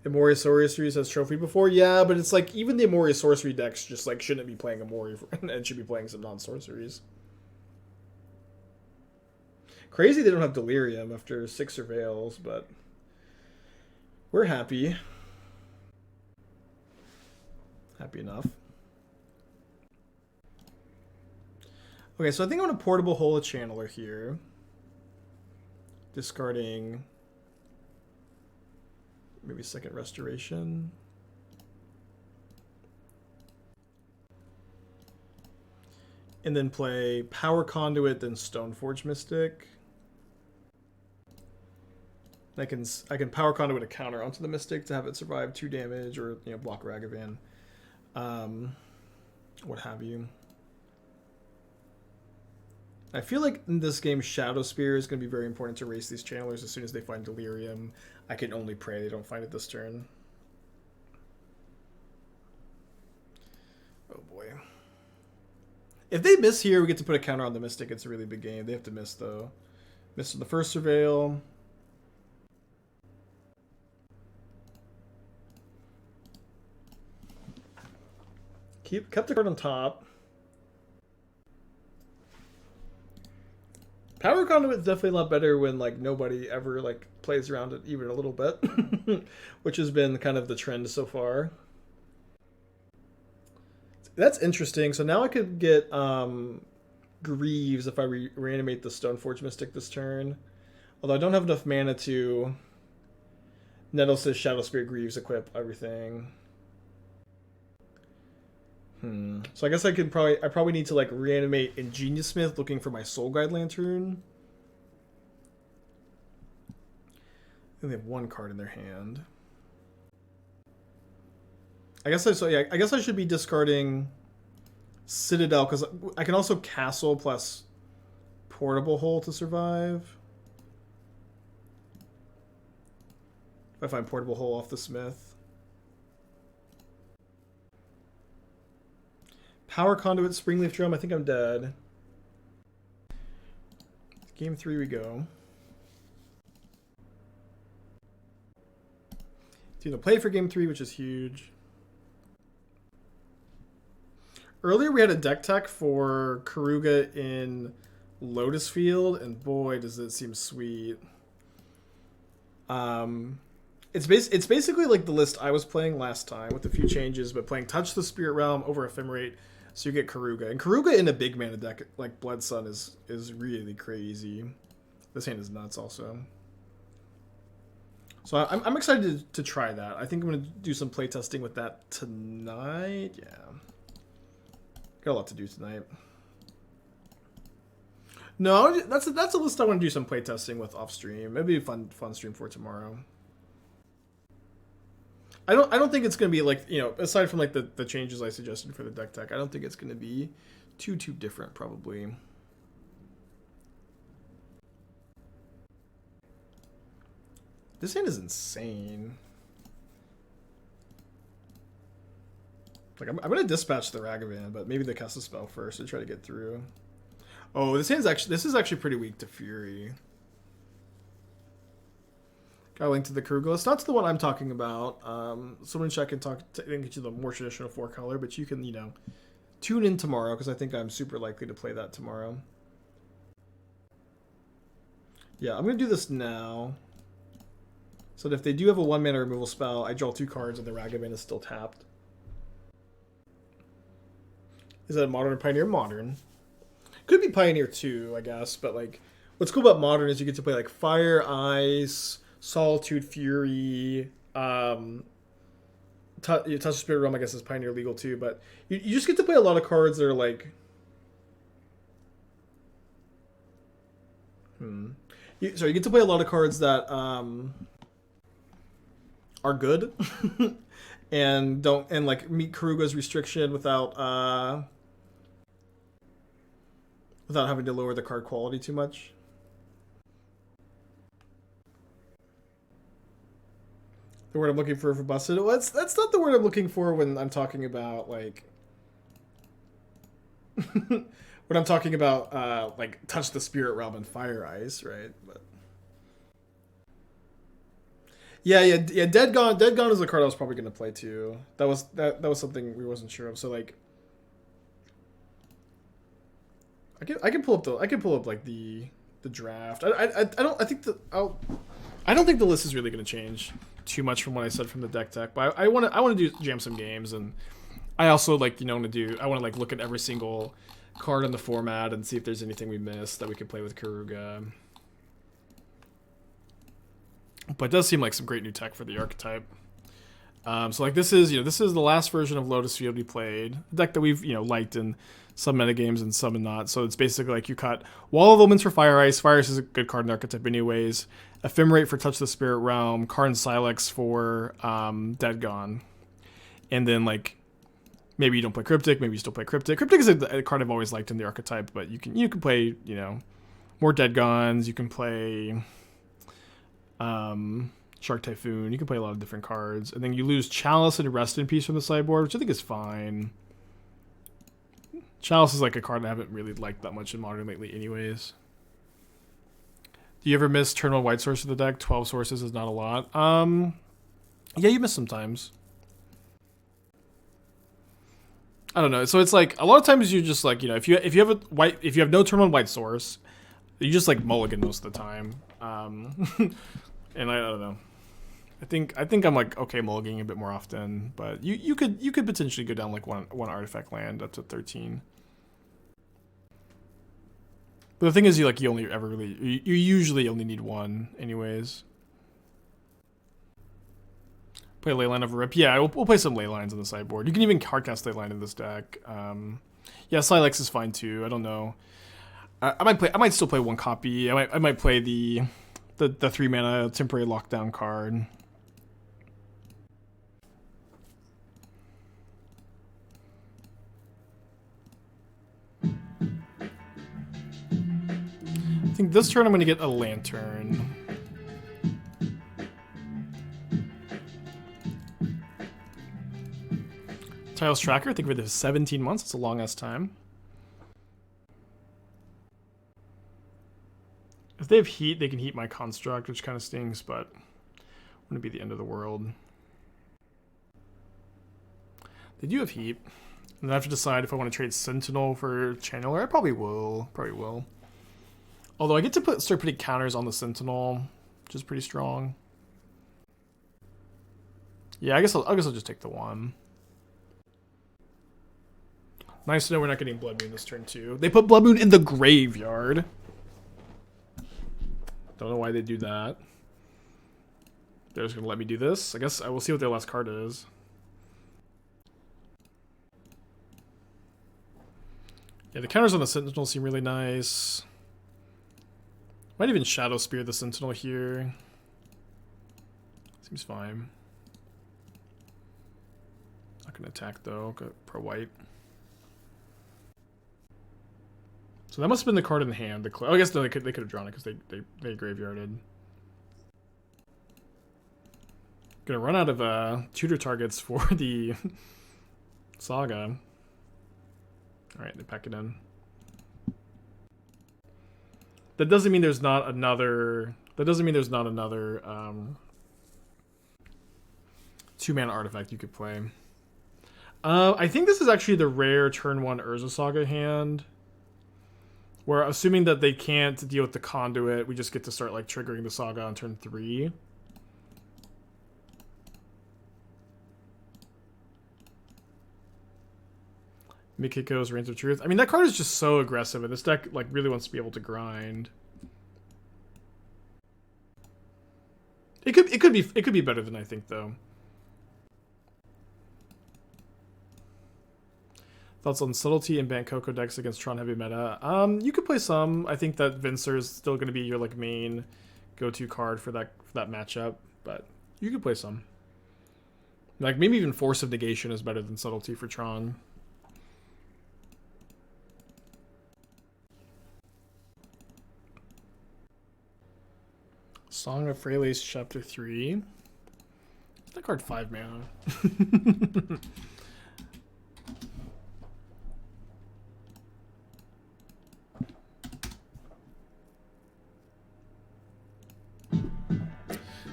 Amori Sorceries has trophy before, yeah, but it's like even the Amori Sorcery decks just like shouldn't be playing Amori and should be playing some non-sorceries. Crazy they don't have Delirium after 6 Surveils, but we're happy. Happy enough. Okay, so I think I'm going to Portable Hole a Channeler here. Discarding maybe second Restoration. And then play Power Conduit, then Stoneforge Mystic. I can Power Conduit a counter onto the Mystic to have it survive 2 damage, or block Ragavan, what have you. I feel like in this game, Shadowspear is going to be very important to race these channelers as soon as they find Delirium. I can only pray they don't find it this turn. Oh boy. If they miss here, we get to put a counter on the Mystic. It's a really big game. They have to miss, though. Miss on the first Surveil. Kept the card on top. Power Conduit is definitely a lot better when nobody ever plays around it even a little bit, which has been kind of the trend so far. That's interesting. So now I could get Greaves if I reanimate the Stoneforge Mystic this turn. Although I don't have enough mana to Nettlecyst, Shadowspear, Greaves, equip everything. So I guess I probably need to reanimate Ingenious Smith looking for my Soul Guide Lantern. And they have 1 card in their hand. I guess I should be discarding Citadel because I can also Castle plus Portable Hole to survive. If I find Portable Hole off the Smith. Power Conduit, Springleaf Drum. I think I'm dead. Game 3 we go. Do the play for game 3, which is huge. Earlier we had a deck tech for Karuga in Lotus Field, and boy does it seem sweet. It's basically like the list I was playing last time with a few changes, but playing Touch the Spirit Realm over Ephemerate, so you get Karuga. And Karuga in a big mana deck like Blood Sun is really crazy. This hand is nuts also. So I'm excited to try that. I think I'm going to do some playtesting with that tonight. Yeah. Got a lot to do tonight. No, that's a list I want to do some playtesting with off stream. Maybe a fun stream for tomorrow. I don't think it's going to be aside from the changes I suggested for the deck tech, I don't think it's going to be too different probably. This hand is insane. I'm going to dispatch the Ragavan, but maybe they cast a spell first to try to get through. Oh, this is actually pretty weak to Fury. Got a link to the Karuga list. Not to the one I'm talking about. Someone check and get you the more traditional 4-color, but you can, tune in tomorrow because I think I'm super likely to play that tomorrow. Yeah, I'm going to do this now. So that if they do have a 1-mana removal spell, I draw 2 cards and the Ragavan is still tapped. Is that a Modern or Pioneer? Modern. Could be Pioneer too, I guess. But what's cool about Modern is you get to play Fire, Ice, Solitude, Fury, Touch the Spirit Realm, I guess is Pioneer legal too. But you just get to play a lot of cards that are you get to play a lot of cards that are good and meet Karuga's restriction without having to lower the card quality too much. The word I'm looking for busted. Well, that's not the word I'm looking for when I'm talking about when I'm talking about Touch the Spirit Realm and Fire Ice, right? But yeah. Dead Gone is a card I was probably going to play too. That was something we wasn't sure of. So I can pull up the draft. I don't think the list is really going to change too much from what I said from the deck tech, but I want to jam some games, and I also want to look at every single card in the format and see if there's anything we missed that we could play with Karuga. But it does seem like some great new tech for the archetype. So like this is the last version of Lotus Field we played, a deck that we've liked in some metagames and some not. So it's basically like you cut Wall of Omens for Fire Ice. Fire Ice is a good card in the archetype anyways. Ephemerate for Touch the Spirit Realm. Karn Silex for Dead Gone. And then like maybe you don't play Cryptic, maybe you still play Cryptic. Cryptic is a card I've always liked in the archetype, but you can play more Dead Gones. You can play Shark Typhoon. You can play a lot of different cards. And then you lose Chalice and Rest in Peace from the sideboard, which I think is fine. Chalice is like a card I haven't really liked that much in Modern lately anyways. Do you ever miss turn 1 white source of the deck? 12 sources is not a lot. Yeah, you miss sometimes. I don't know. So it's like a lot of times you just like, if you have no turn 1 white source, you just like mulligan most of the time. And I don't know. I think I'm like okay mulliganing a bit more often, but you could potentially go down like one artifact land up to 13. But the thing is, you usually only need one anyways. Play Leyline of Rip. Yeah, we'll play some Leylines on the sideboard. You can even hardcast Leyline in this deck. Yeah, Silex is fine too. I don't know. I might still play one copy. I might play the 3 mana temporary lockdown card. I think this turn I'm going to get a Lantern. Tiles Tracker, I think for the 17 months. It's a long ass time. If they have heat, they can heat my construct, which kind of stings, but wouldn't be the end of the world. They do have heat. And then I have to decide if I want to trade Sentinel for Channeler. I probably will. Although I get to start putting counters on the Sentinel, which is pretty strong. Yeah, I guess I'll just take the 1. Nice to know we're not getting Blood Moon this turn too. They put Blood Moon in the graveyard. Don't know why they do that. They're just gonna let me do this. I guess I will see what their last card is. Yeah, the counters on the Sentinel seem really nice. Might even Shadowspear the Sentinel here. Seems fine. Not gonna attack though. Go pro white. So that must have been the card in the hand. Oh, I guess no, they could have drawn it because they graveyarded. Gonna run out of tutor targets for the Saga. All right, they pack it in. That doesn't mean there's not another. 2-mana artifact you could play. I think this is actually the rare turn 1 Urza Saga hand. Where, assuming that they can't deal with the conduit, we just get to start like triggering the Saga on turn 3. Mikiko's Reigns of Truth. I mean, that card is just so aggressive, and this deck like really wants to be able to grind. It could be better than I think though. Thoughts on Subtlety and Coco decks against Tron Heavy Meta? You could play some. I think that Vincer is still going to be your like main go-to card for that matchup, but you could play some. Like maybe even Force of Negation is better than Subtlety for Tron. Song of Freylace Chapter 3. That card 5 mana.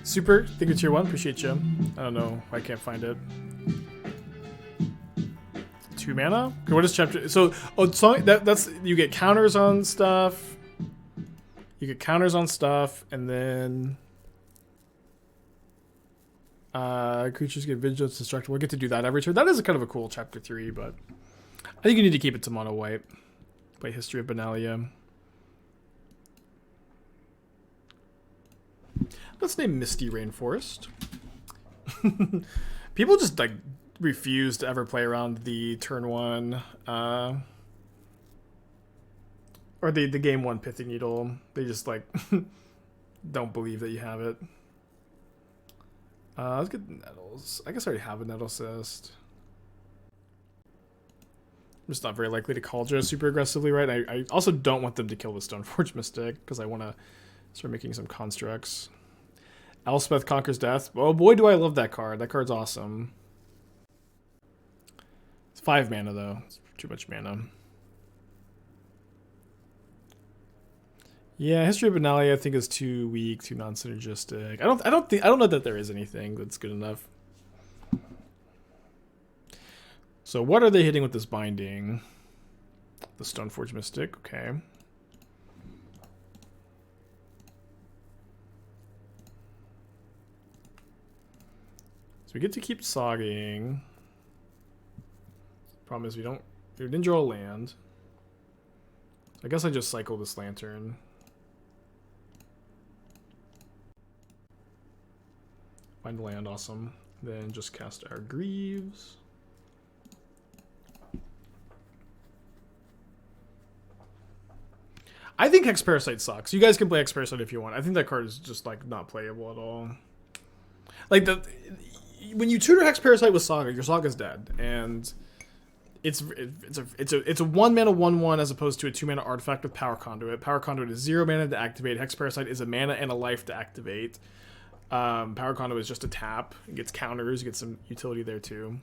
Super, thank you tier 1, appreciate you. I don't know, I can't find it. 2 mana? Okay, what is chapter? So, that's you get counters on stuff. You get counters on stuff, and then creatures get vigilance, destructible. We'll get to do that every turn. That is kind of a cool chapter 3, but I think you need to keep it to mono white. Play History of Benalia. Let's name Misty Rainforest. People just like refuse to ever play around the turn 1 or the game 1 Pithing Needle. They just like don't believe that you have it. Let's get Nettles. I guess I already have a Nettlecyst. I'm just not very likely to Kaldra super aggressively, right? I also don't want them to kill the Stoneforge Mystic because I want to start making some constructs. Elspeth Conquers Death. Oh boy, do I love that card. That card's awesome. It's 5 mana though. It's too much mana. Yeah, History of Benalia I think is too weak, too non-synergistic. I don't know that there is anything that's good enough. So what are they hitting with this binding? The Stoneforge Mystic, okay. So we get to keep Sagging. Problem is we didn't draw a land. I guess I just cycle this Lantern. Find land, awesome. Then just cast our Greaves. I think Hex Parasite sucks. You guys can play Hex Parasite if you want. I think that card is just like not playable at all. Like when you tutor Hex Parasite with Saga, your Saga's dead, and it's a 1 mana 1/1 as opposed to a 2 mana artifact with Power Conduit. Power Conduit is 0 mana to activate. Hex Parasite is a mana and a life to activate. Power Conduit is just a tap. It gets counters. You get some utility there too.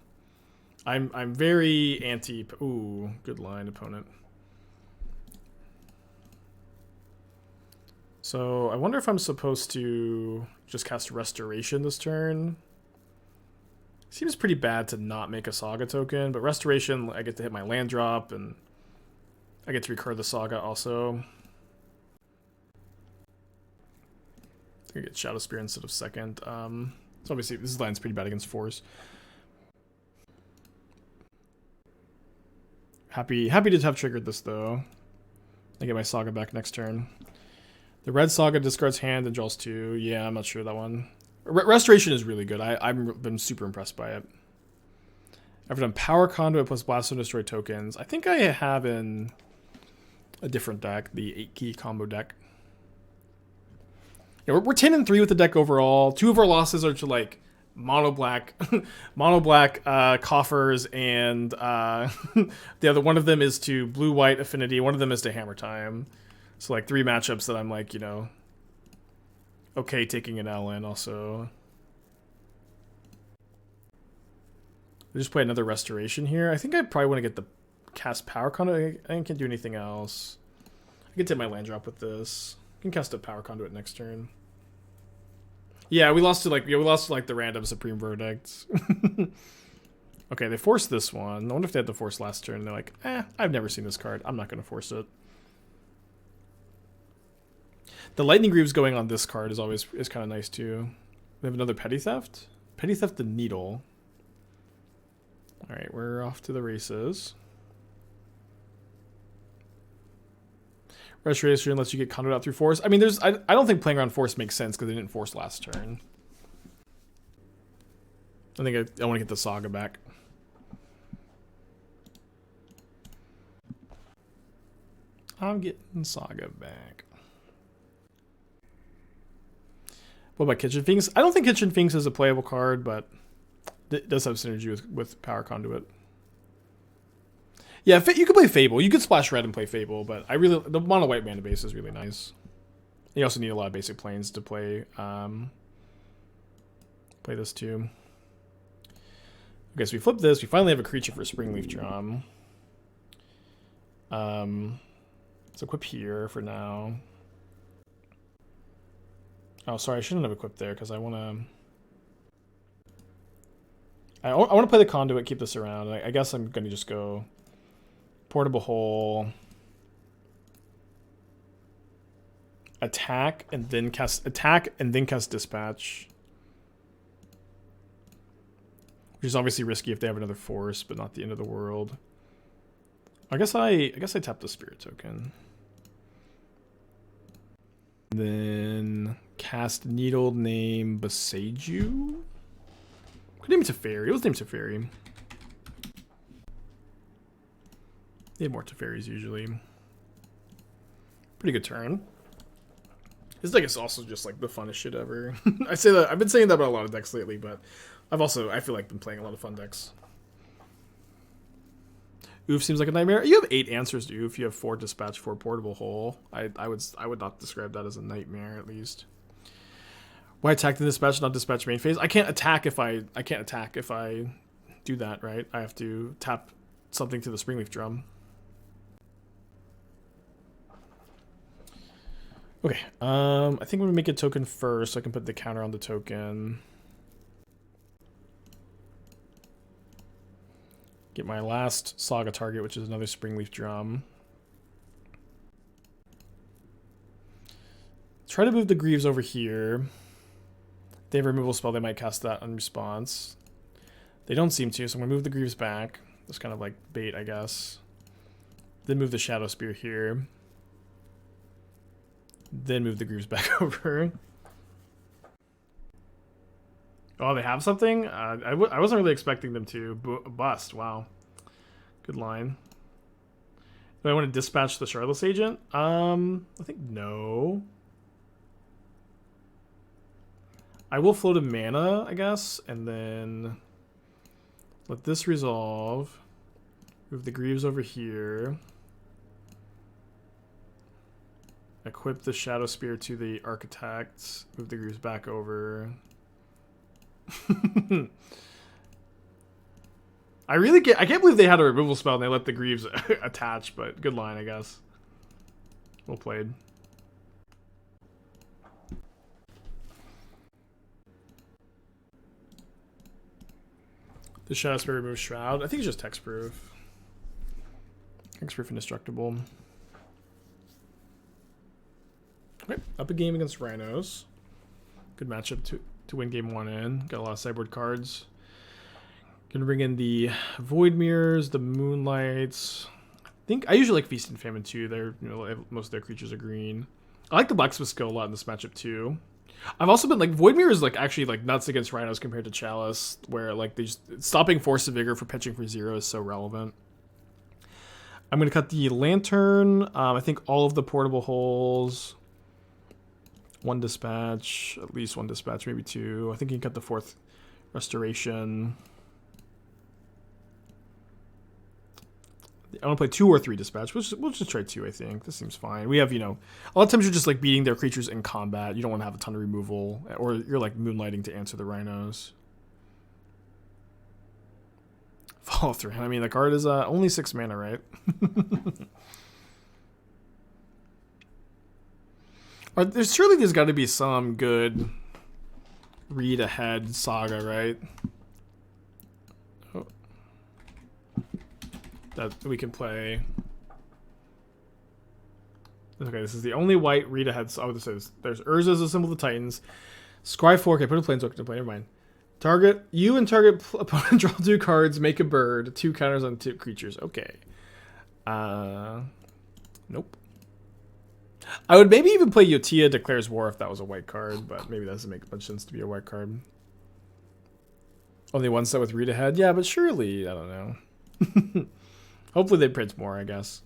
I'm very anti. Ooh, good line, opponent. So I wonder if I'm supposed to just cast Restoration this turn. Seems pretty bad to not make a Saga token, but Restoration, I get to hit my land drop, and I get to recur the Saga also. I get Shadowspear instead of second. So obviously this line's pretty bad against force. Happy to have triggered this though. I get my Saga back next turn. The red Saga discards hand and draws 2. Yeah, I'm not sure that one. Restoration is really good. I've been super impressed by it. I've done Power Conduit plus Blast and Destroy tokens. I think I have in a different deck, the 8-key combo deck. Yeah, we're 10-3 with the deck overall. 2 of our losses are to like mono black coffers, and the other one of them is to blue-white affinity. One of them is to Hammer Time. So like 3 matchups that I'm like, you know, okay taking an L in also. I just play another Restoration here. I think I probably want to get the cast Power Conduit. I can't do anything else. I can take my land drop with this. I can cast a Power Conduit next turn. Yeah, we lost to like the random Supreme Verdict. Okay, they forced this one. I wonder if they had to force last turn. They're like, I've never seen this card. I'm not going to force it. The Lightning Greaves going on this card is kind of nice too. We have another Petty Theft. Petty Theft the Needle. All right, we're off to the races. Restoration lets you get Conduit out through force. I mean, I don't think playing around force makes sense because they didn't force last turn. I think I want to get the Saga back. I'm getting Saga back. What about Kitchen Finks? I don't think Kitchen Finks is a playable card, but it does have synergy with Power Conduit. Yeah, you could play Fable. You could splash red and play Fable, but the mono white mana base is really nice. You also need a lot of basic planes to play this too. Okay, so we flip this. We finally have a creature for Springleaf Drum. Let's equip here for now. Oh, sorry, I shouldn't have equipped there because I want to play the Conduit, keep this around. I guess I'm going to just go Portable Hole, attack, and then cast Dispatch. Which is obviously risky if they have another force, but not the end of the world. I guess I tap the Spirit token. Then Cast Needle, name Besaju. Could name Teferi. Let's name Teferi. They have more Teferis usually. Pretty good turn. This deck is also just like the funnest shit ever. I say that I've been saying that about a lot of decks lately, but I feel like been playing a lot of fun decks. Oof seems like a nightmare. You have 8 answers to Oof. You have 4 dispatch, 4 portable hole. I would not describe that as a nightmare at least. Why attack the dispatch, not dispatch main phase? I can't attack if I do that, right? I have to tap something to the Springleaf Drum. Okay, I think I'm gonna make a token first so I can put the counter on the token. Get my last Saga target, which is another Springleaf Drum. Try to move the Greaves over here. They have a removal spell, they might cast that on response. They don't seem to, so I'm gonna move the Greaves back. That's kind of like bait, I guess. Then move the Shadowspear here. Then move the Greaves back over. Oh, they have something? I wasn't really expecting them to. Bust, wow. Good line. Do I want to dispatch the Shardless Agent? I think no. I will float a mana, I guess, and then let this resolve. Move the Greaves over here. Equip the Shadowspear to the Architect. Move the Greaves back over. I can't believe they had a removal spell and they let the Greaves attach, but good line, I guess. Well played. The Shadowspear removes Shroud. I think it's just hexproof. Hexproof indestructible. Okay, up a game against Rhinos. Good matchup to win game 1 in. Got a lot of sideboard cards. Gonna bring in the Void Mirrors, the Moonlights. I usually like Feast and Famine too. They're, most of their creatures are green. I like the Blacksmith skill a lot in this matchup too. I've also been like Void Mirror is like actually like nuts against Rhinos compared to Chalice, where like they just stopping Force of Vigor for pitching for 0 is so relevant. I'm gonna cut the Lantern. I think all of the portable holes. 1 dispatch, at least 1 dispatch, maybe 2. I think you can cut the 4th Restoration. I want to play 2 or 3 dispatch. We'll just try 2, I think. This seems fine. We have, a lot of times you're just like beating their creatures in combat. You don't want to have a ton of removal, or you're like moonlighting to answer the Rhinos. Follow through. I mean, the card is only 6 mana, right? Surely there's got to be some good read ahead Saga, right? Oh. That we can play. Okay, this is the only white read ahead. Oh, this is there's Urza as a symbol of the Titans. Scry 4. Okay, put a planeswalker to play. Never mind. Target opponent draw 2 cards, make a bird, 2 counters on 2 creatures. Okay. Nope. I would maybe even play Yotia Declares War if that was a white card, but maybe that doesn't make much sense to be a white card. Only 1 set with read ahead? Yeah, but surely, I don't know. Hopefully they print more, I guess.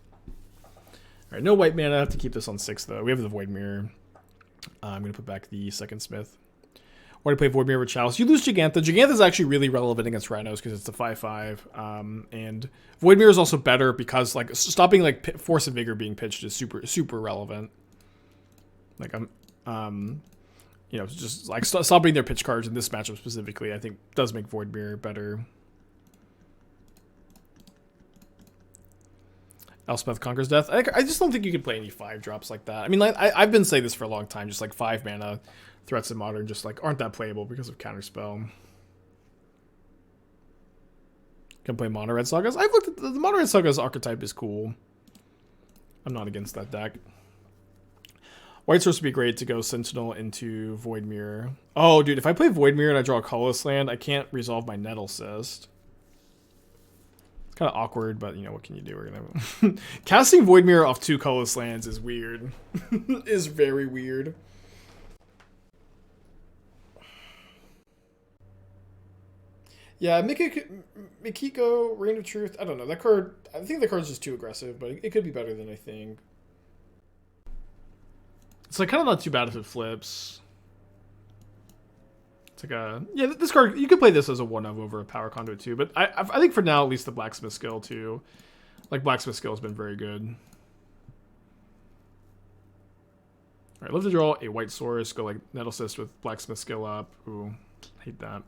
Alright, no white mana. I have to keep this on 6, though. We have the Void Mirror. I'm going to put back the second Smith. Why do you play Void Mirror with Chalice? You lose Jegantha. Jegantha is actually really relevant against Rhinos because it's a 5/5. And Void Mirror is also better because like stopping like Force of Vigor being pitched is super relevant. Like just like stopping their pitch cards in this matchup specifically, I think does make Void Mirror better. Elspeth Conquers Death. I just don't think you can play any 5-drops like that. I mean, like, I've been saying this for a long time. Just like 5 mana threats in Modern just like aren't that playable because of Counterspell. Can play Mono Red Sagas. I've looked at the Mono Red Sagas archetype is cool. I'm not against that deck. White's supposed to be great to go Sentinel into Void Mirror. Oh, dude, if I play Void Mirror and I draw a colorless land, I can't resolve my Nettlecyst. It's kind of awkward, but what can you do? We're gonna casting Void Mirror off 2 colorless lands is weird. Is very weird. Yeah, Mikiko, Reign of Truth. I don't know. That card, I think the card's just too aggressive, but it could be better than I think. It's like kind of not too bad if it flips. It's like a... Yeah, this card, you could play this as a 1-of over a Power Conduit too, but I think for now, at least the Blacksmith skill too. Like, Blacksmith skill has been very good. Alright, love to draw a white source, go like Nettlecyst with Blacksmith skill up. Ooh, hate that.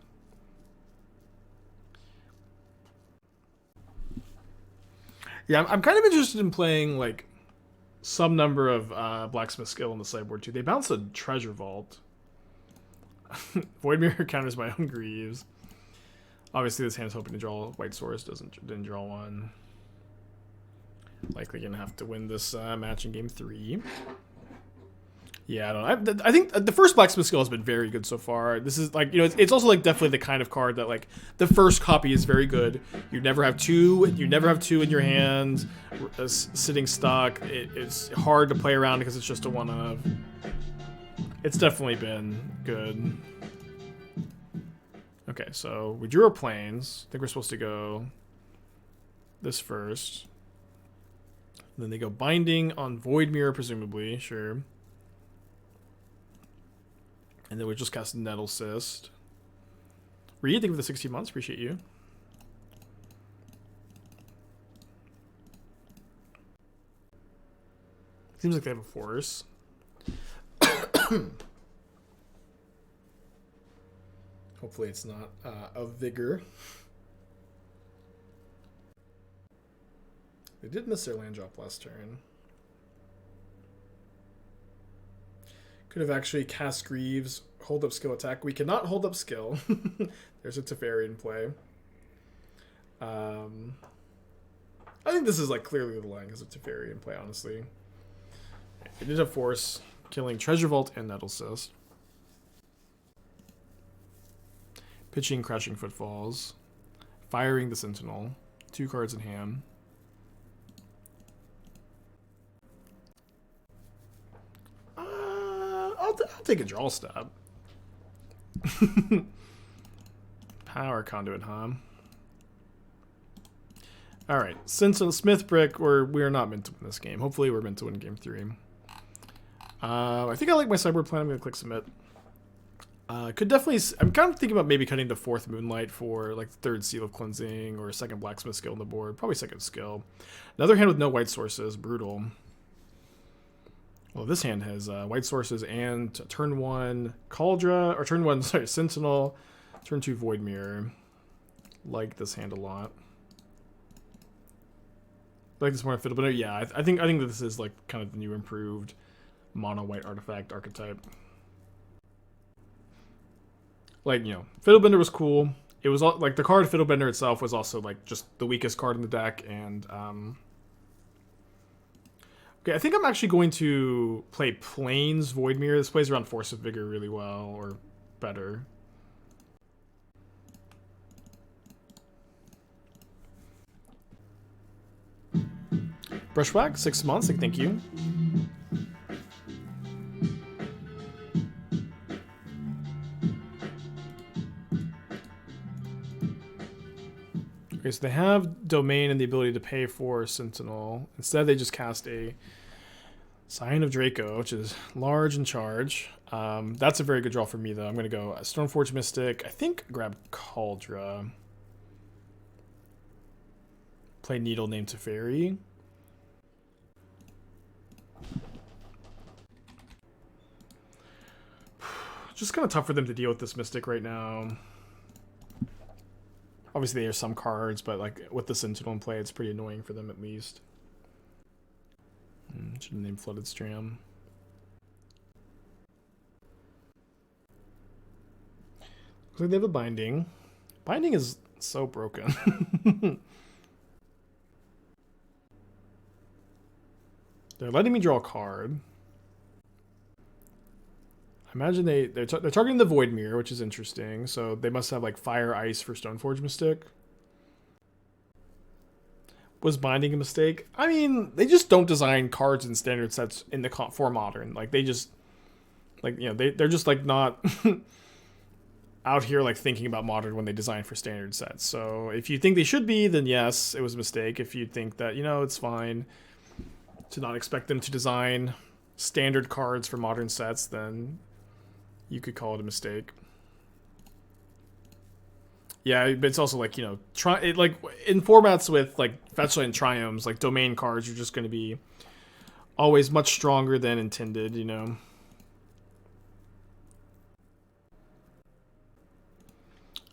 Yeah, I'm kind of interested in playing like some number of Blacksmith skill on the sideboard too. They bounce a Treasure Vault. Void Mirror counters my own Greaves. Obviously, this hand's hoping to draw a white source. Didn't draw one. Likely gonna have to win this match in game 3. Yeah, I don't know. I think the first Blacksmith skill has been very good so far. This is like, you know, it's also like definitely the kind of card that like the first copy is very good. You never have two. You never have two in your hand, sitting stuck. It's hard to play around because it's just a 1-of. It's definitely been good. Okay, so we drew our planes. I think we're supposed to go this first. And then they go Binding on Void Mirror, presumably. Sure. And then we just cast Nettlecyst. Reed, thank you for the 16 months. Appreciate you. Seems like they have a force. Hopefully it's not a Vigor. They did miss their land drop last turn. Could have actually cast Greaves, hold up skill attack. We cannot hold up skill. There's a Teferi in play. I think this is like clearly the line because of Teferi in play, honestly. They did have force, killing Treasure Vault and Nettlecyst. Pitching Crashing Footfalls. Firing the Sentinel. 2 cards in hand. I'll take a draw step. Power Conduit, huh? Alright, Sentinel Smith Brick, we're not meant to win this game. Hopefully we're meant to win game 3. I think I like my sideboard plan. I'm going to click submit. Could definitely... I'm kind of thinking about maybe cutting the 4th Moonlight for like the 3rd Seal of Cleansing or a 2nd Blacksmith skill on the board. Probably 2nd skill. Another hand with no white sources. Brutal. Well, this hand has white sources and turn 1 Kaldra, or turn 1, sorry, Sentinel, turn 2 Void Mirror. Like this hand a lot. Like this more fiddle, but yeah, I think that this is like kind of the new improved mono white artifact archetype. Like, you know, Fiddlebender was cool. It was all, like the card Fiddlebender itself was also like just the weakest card in the deck, and okay, I think I'm actually going to play Plains Void Mirror. This plays around Force of Vigor really well, or better. Brushwhack, 6 months, like, thank you. Okay, so they have Domain and the ability to pay for Sentinel. Instead, they just cast a Scion of Draco, which is large and charge. That's a very good draw for me, though. I'm going to go Stoneforge Mystic. I think grab Kaldra. Play Needle named Teferi. Just kind of tough for them to deal with this Mystic right now. Obviously, there's some cards, but like with the Sentinel in play, it's pretty annoying for them at least. Should have named Flooded Stram. Looks like they have a Binding. Binding is so broken. They're letting me draw a card. I imagine they're targeting the Void Mirror, which is interesting. So they must have like Fire Ice for Stoneforge Mystic. Was Binding a mistake? I mean, they just don't design cards in standard sets in the for Modern. Like they just, like, you know, they're just like not. out here like thinking about Modern when they design for standard sets. So if you think they should be, then yes, it was a mistake. If you think that, you know, it's fine to not expect them to design standard cards for Modern sets, then you could call it a mistake. Yeah, but it's also like, you know, like in formats with like Fetchlight and Triomes, like domain cards are just going to be always much stronger than intended, you know.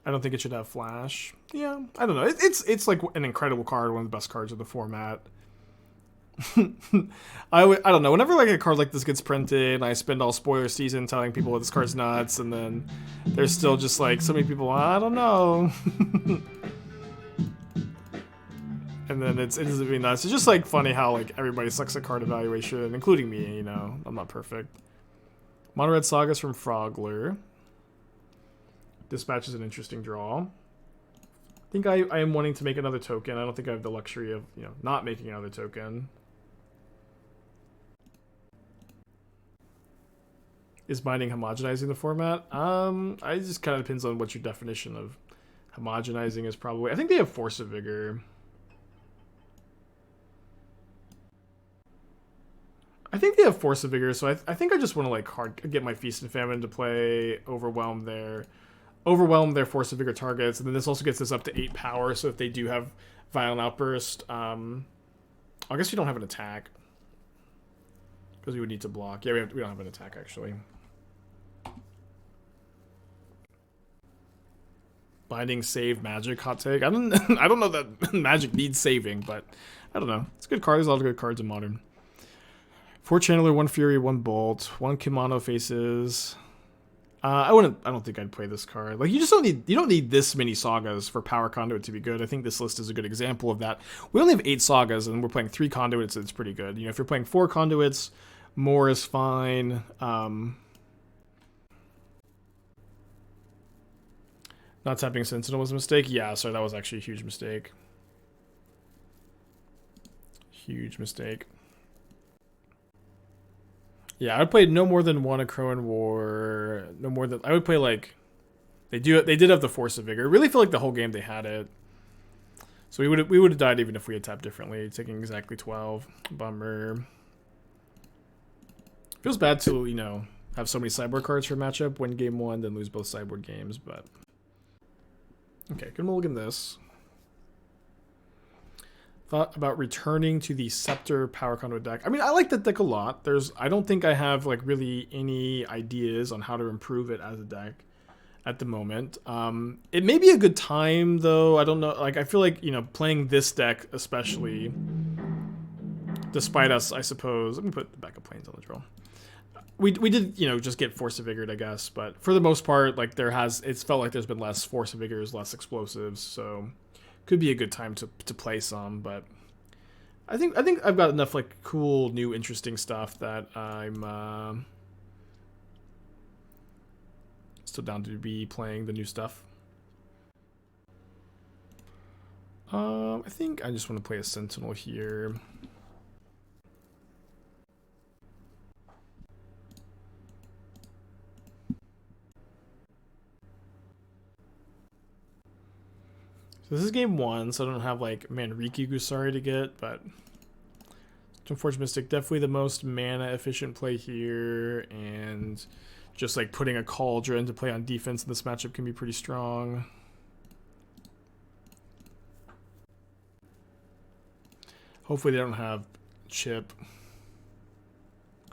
I don't think it should have flash. Yeah, I don't know. It's like an incredible card, one of the best cards of the format. I don't know. Whenever like a card like this gets printed, I spend all spoiler season telling people that this card's nuts, and then there's still just like so many people. I don't know. And then it doesn't mean nuts. It's just like funny how like everybody sucks at card evaluation, including me. You know, I'm not perfect. Mono Red Sagas from Frogler. Dispatch is an interesting draw. I think I am wanting to make another token. I don't think I have the luxury of, you know, not making another token. Is binding homogenizing the format? I just kind of depends on what your definition of homogenizing is probably. I think they have Force of Vigor. I think they have Force of Vigor, so I think I just want to like get my Feast and Famine to play, overwhelm their Force of Vigor targets, and then this also gets us up to 8 power, so if they do have Violent Outburst, I guess we don't have an attack. Because we would need to block. Yeah, we don't have an attack, actually. Binding save magic hot take. I don't know that magic needs saving, but I don't know. It's a good card. There's a lot of good cards in Modern. 4 Channeler, 1 Fury, 1 Bolt, 1 Kimono Faces. I don't think I'd play this card. Like, you don't need this many sagas for Power Conduit to be good. I think this list is a good example of that. We only have 8 sagas and we're playing 3 conduits, it's pretty good. You know, if you're playing 4 conduits, more is fine. Not tapping Sentinel was a mistake? Yeah, sorry, that was actually a huge mistake. Huge mistake. Yeah, I would play no more than 1 Akroan War. No more than I would play like they did have the Force of Vigor. I really feel like the whole game they had it. So we would have died even if we had tapped differently, taking exactly 12. Bummer. Feels bad to, you know, have so many sideboard cards for a matchup, win game 1, then lose both sideboard games, but okay, good mulligan this. Thought about returning to the Scepter Power Conduit deck. I mean, I like that deck a lot. I don't think I have like really any ideas on how to improve it as a deck at the moment. It may be a good time though. I don't know. Like, I feel like, you know, playing this deck especially, despite us, I suppose. Let me put the backup planes on the draw. We did, you know, just get Force of Vigor, I guess, but for the most part, like it's felt like there's been less Force of Vigors, less explosives, so could be a good time to play some. But I think I've got enough like cool, new, interesting stuff that I'm still down to be playing the new stuff. I think I just want to play a Sentinel here. So this is game 1, so I don't have like Manriki-Gusari to get, but Stoneforge Mystic, definitely the most mana efficient play here, and just like putting a Kaldra into play on defense in this matchup can be pretty strong. Hopefully they don't have chip.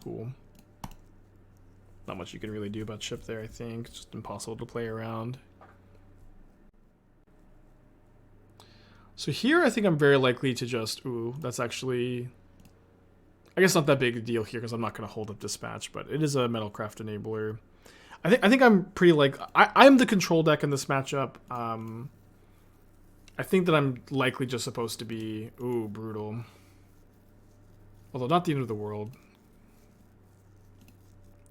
Cool. Not much you can really do about chip there, I think. It's just impossible to play around. So here I think I'm very likely to just, ooh, that's actually, I guess not that big a deal here because I'm not going to hold up Dispatch, but it is a Metalcraft enabler. I think I'm pretty like, I'm the control deck in this matchup. I think that I'm likely just supposed to be, ooh, brutal. Although not the end of the world.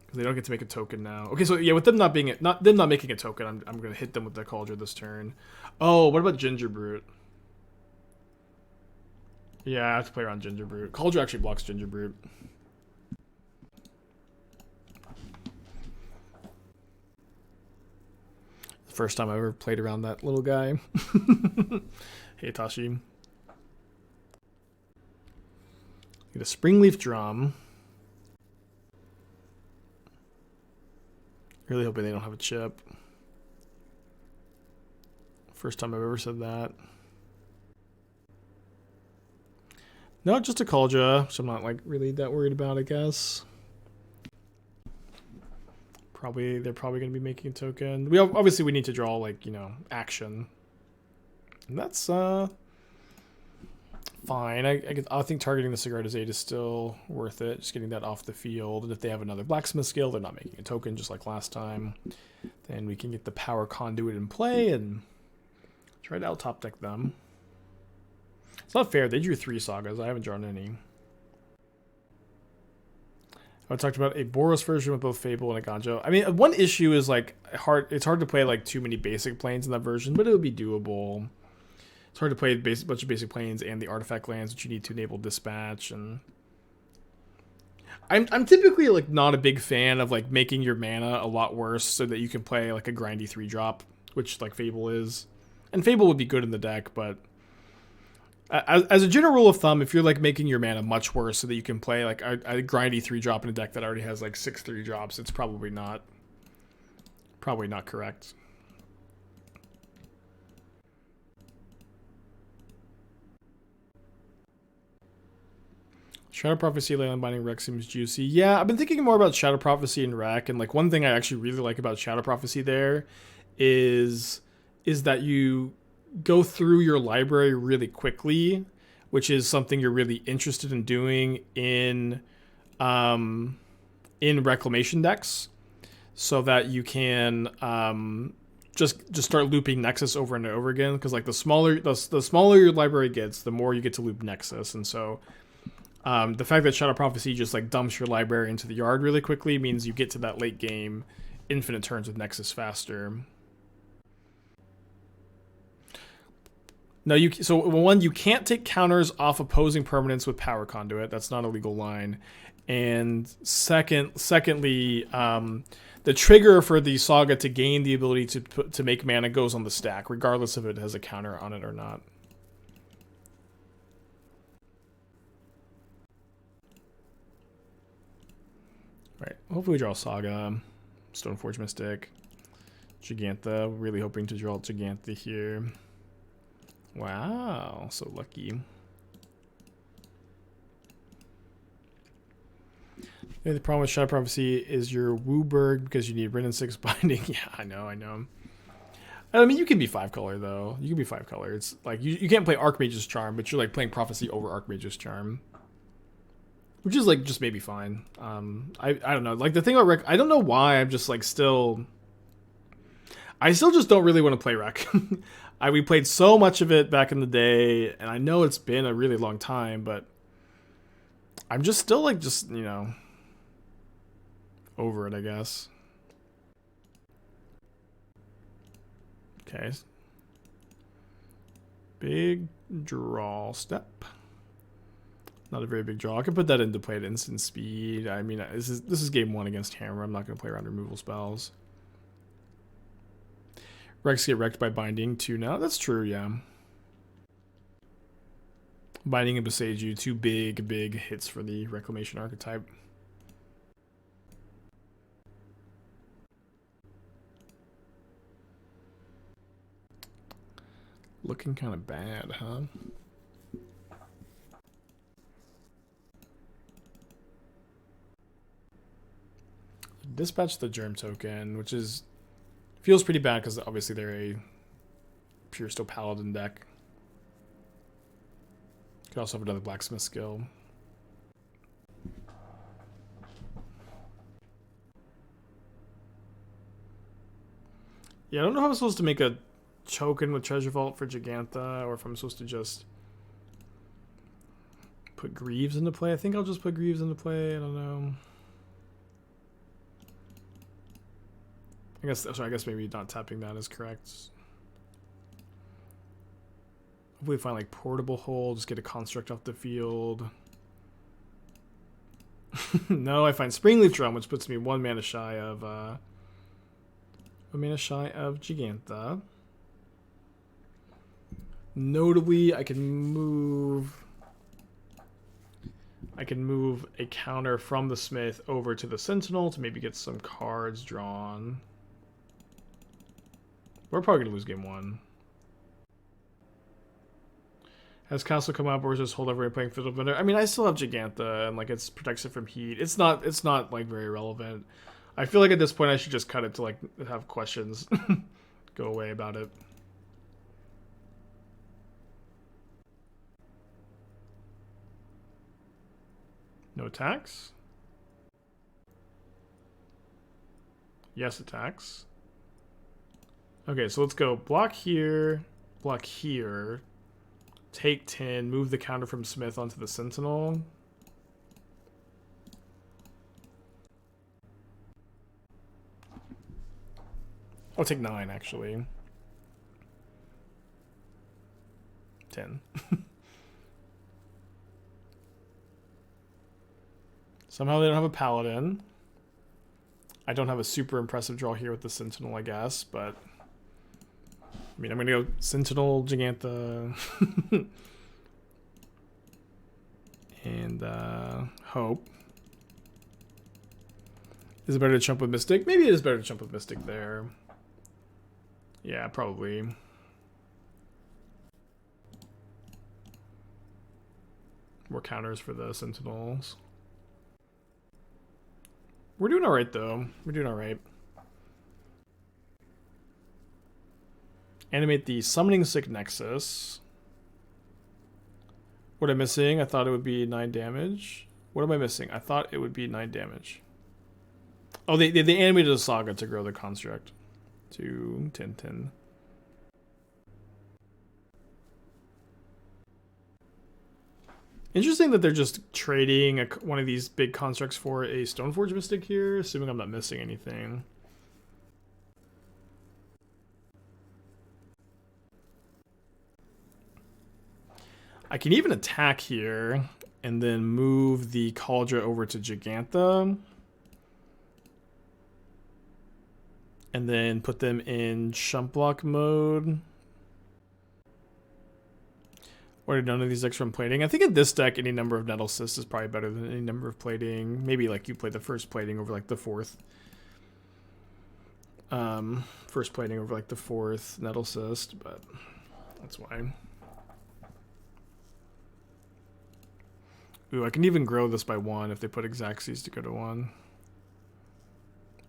Because they don't get to make a token now. Okay, so yeah, with them not being, not making a token, I'm going to hit them with the Kaldra this turn. Oh, what about Ginger Brute? Yeah, I have to play around Ginger Brute. Kaldra actually blocks Ginger Brute. first time I ever played around that little guy. Hey, Tashi. Get a Springleaf Drum. Really hoping they don't have a chip. First time I've ever said that. No, just a Kaldra, which I'm not like really that worried about, I guess. They're probably going to be making a token. Obviously we need to draw, like, you know, action. And that's fine. I think targeting the Sigarda's 8 is still worth it. Just getting that off the field. And if they have another blacksmith skill, they're not making a token just like last time. Then we can get the Power Conduit in play and try to out top deck them. It's not fair. They drew 3 Sagas. I haven't drawn any. I talked about a Boros version with both Fable and Eiganjo. I mean, one issue is like it's hard to play like too many basic planes in that version, but it would be doable. It's hard to play a bunch of basic planes and the artifact lands, which you need to enable dispatch. And I'm typically like not a big fan of like making your mana a lot worse so that you can play like a grindy 3-drop, which like Fable is. And Fable would be good in the deck, but as a general rule of thumb, if you're like making your mana much worse so that you can play like a grindy 3-drop in a deck that already has like 6 3-drops, it's probably not correct. Shadow Prophecy, Leyland Binding, Wreck seems juicy. Yeah, I've been thinking more about Shadow Prophecy and Wreck, and like one thing I actually really like about Shadow Prophecy there is that you go through your library really quickly, which is something you're really interested in doing in reclamation decks, so that you can just start looping Nexus over and over again. Because like the smaller your library gets, the more you get to loop Nexus, and so the fact that Shadow Prophecy just like dumps your library into the yard really quickly means you get to that late game infinite turns with Nexus faster. No, you can't take counters off opposing permanents with Power Conduit. That's not a legal line. And secondly, the trigger for the Saga to gain the ability to make mana goes on the stack, regardless if it has a counter on it or not. Right. Hopefully we draw Saga, Stoneforge Mystic, Jegantha. Really hoping to draw Jegantha here. Wow, so lucky. Yeah, the problem with Shadow Prophecy is your Wooburg because you need Rin and 6 binding. Yeah, I know. I mean, you can be 5-color though. You can be 5-color. It's like you can't play Archmage's Charm, but you're like playing Prophecy over Archmage's Charm, which is like just maybe fine. I don't know. Like the thing about Wreck, I don't know why I'm just like I still just don't really want to play Wreck. We played so much of it back in the day, and I know it's been a really long time, but I'm just still like you know, over it, I guess. Okay. Big draw step. Not a very big draw. I can put that into play at instant speed. I mean, this is game 1 against Hammer. I'm not going to play around removal spells. Wrecks get wrecked by binding too now. That's true, yeah. Binding and Boseiju, 2 big hits for the Reclamation archetype. Looking kind of bad, huh? Dispatch the Germ token, which feels pretty bad because obviously they're a pure Steel Paladin deck. Could also have another blacksmith skill. Yeah, I don't know how I'm supposed to make a token with Treasure Vault for Jegantha, or if I'm supposed to just put Greaves into play. I think I'll just put Greaves into play. I don't know. I guess maybe not tapping that is correct. Hopefully find like Portable Hole, just get a construct off the field. No, I find Springleaf Drum, which puts me 1 mana shy of A mana shy of Jegantha. Notably, I can move a counter from the Smith over to the Sentinel to maybe get some cards drawn. We're probably going to lose game 1. Has Castle come up or just hold everybody playing Fiddle Bender? I mean, I still have Jegantha and like it's protects it from heat. It's not like very relevant. I feel like at this point I should just cut it to like have questions go away about it. No attacks? Yes, attacks. Okay, so let's go block here, take 10, move the counter from Smith onto the Sentinel. I'll take 9, actually. 10. Somehow they don't have a Paladin. I don't have a super impressive draw here with the Sentinel, I guess, but... I mean, I'm going to go Sentinel, Jegantha, and Hope. Is it better to chump with Mystic? Maybe it is better to chump with Mystic there. Yeah, probably. More counters for the Sentinels. We're doing alright, though. We're doing alright. Animate the Summoning Sick Nexus. What am I missing? I thought it would be 9 damage. What am I missing? I thought it would be 9 damage. Oh, they animated a Saga to grow the construct to 10-10. Interesting that they're just trading one of these big constructs for a Stoneforge Mystic here, assuming I'm not missing anything. I can even attack here and then move the Kaldra over to Jegantha. And then put them in Shump Block mode. Or did none of these decks from plating? I think in this deck, any number of Nettlecyst is probably better than any number of plating. Maybe like you play the first plating over like the fourth. First plating over like the fourth Nettlecyst, but that's why. Ooh, I can even grow this by 1 if they put Xaxes to go to 1.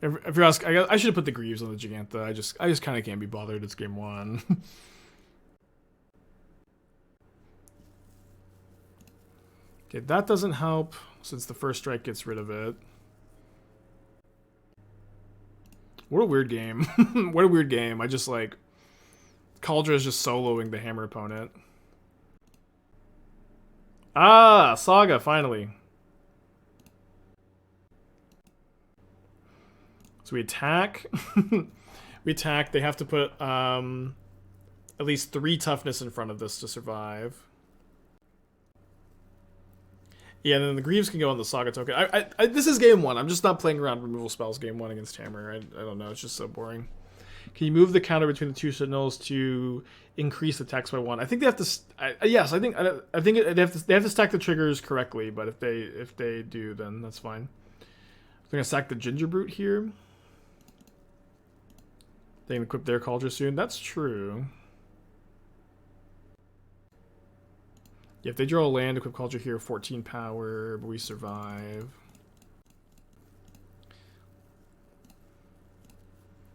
If you're asking, I should have put the Greaves on the Jegantha. I just kind of can't be bothered. It's game 1. Okay, that doesn't help since the first strike gets rid of it. What a weird game. What a weird game. I just like... Kaldra is just soloing the hammer opponent. Ah, Saga, finally. So we attack. We attack. They have to put at least 3 toughness in front of this to survive. Yeah, and then the Greaves can go on the Saga token. This is game 1. I'm just not playing around removal spells game 1 against Hammer. I don't know. It's just so boring. Can you move the counter between the 2 Sentinels to increase the attacks by 1? I think they have to. Yes, I think they have to stack the triggers correctly. But if they do, then that's fine. I'm gonna stack the Ginger Brute here. They can equip their Kaldra soon. That's true. Yeah, if they draw a land, equip Kaldra here, 14 power, but we survive.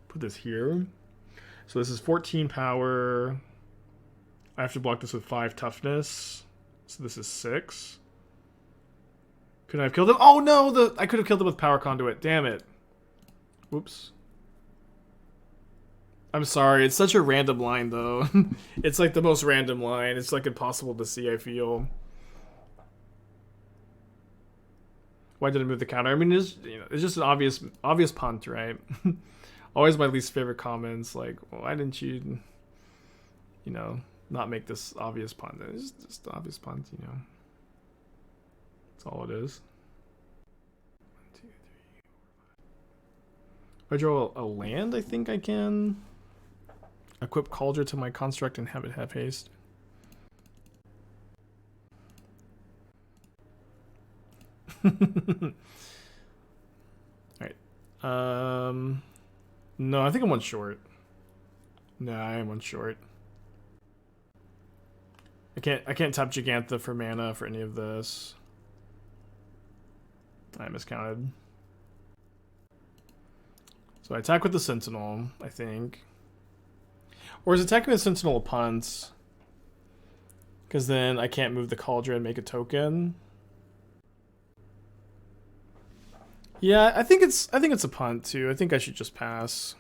Put this here. So this is 14 power. I have to block this with 5 toughness. So this is 6. Could I have killed him? Oh no! I could have killed him with Power Conduit. Damn it. Whoops. I'm sorry. It's such a random line, though. It's like the most random line. It's like impossible to see, I feel. Why did I move the counter? I mean, it's just an obvious punt, right? Always my least favorite comments, like, well, why didn't you, not make this obvious punt? It's just an obvious punt, That's all it is. 1, 2, 3, 4, 5. If I draw a land, I think I can equip Kaldra to my construct and have it have haste. Alright. No, I think I'm one short. No, I am one short. I can't tap Jegantha for mana for any of this. I miscounted. So I attack with the Sentinel, I think. Or is attacking with Sentinel a punt? Because then I can't move the Kaldra and make a token. Yeah, I think it's a punt too. I think I should just pass.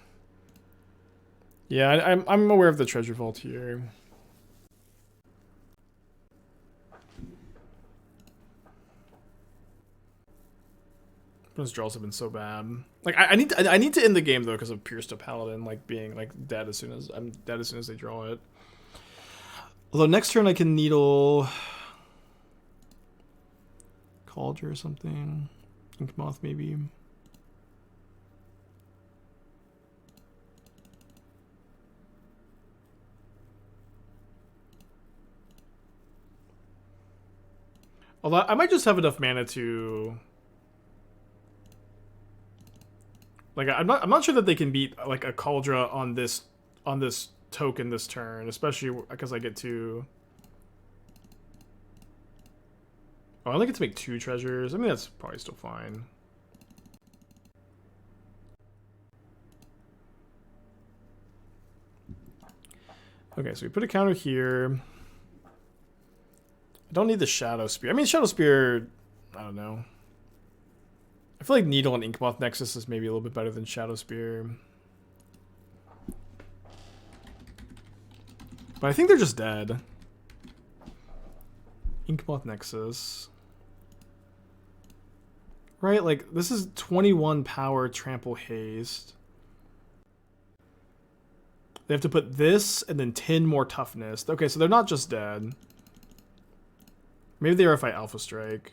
Yeah, I'm aware of the treasure vault here. Those draws have been so bad. Like I need to end the game though because of Pierce to Paladin like being like dead as soon as they draw it. Although next turn I can needle Kaldra or something. Ink Moth maybe. Although I might just have enough mana to like I'm not sure that they can beat like a Kaldra on this token this turn, especially because I get to I only get to make 2 treasures. I mean that's probably still fine. Okay, so we put a counter here. I don't need the Shadowspear. I mean Shadowspear, I don't know. I feel like Needle and Inkmoth Nexus is maybe a little bit better than Shadowspear. But I think they're just dead. Inkmoth Nexus. Right, like, this is 21 power, trample, haste. They have to put this and then 10 more toughness. Okay, so they're not just dead. Maybe they are if I Alpha Strike.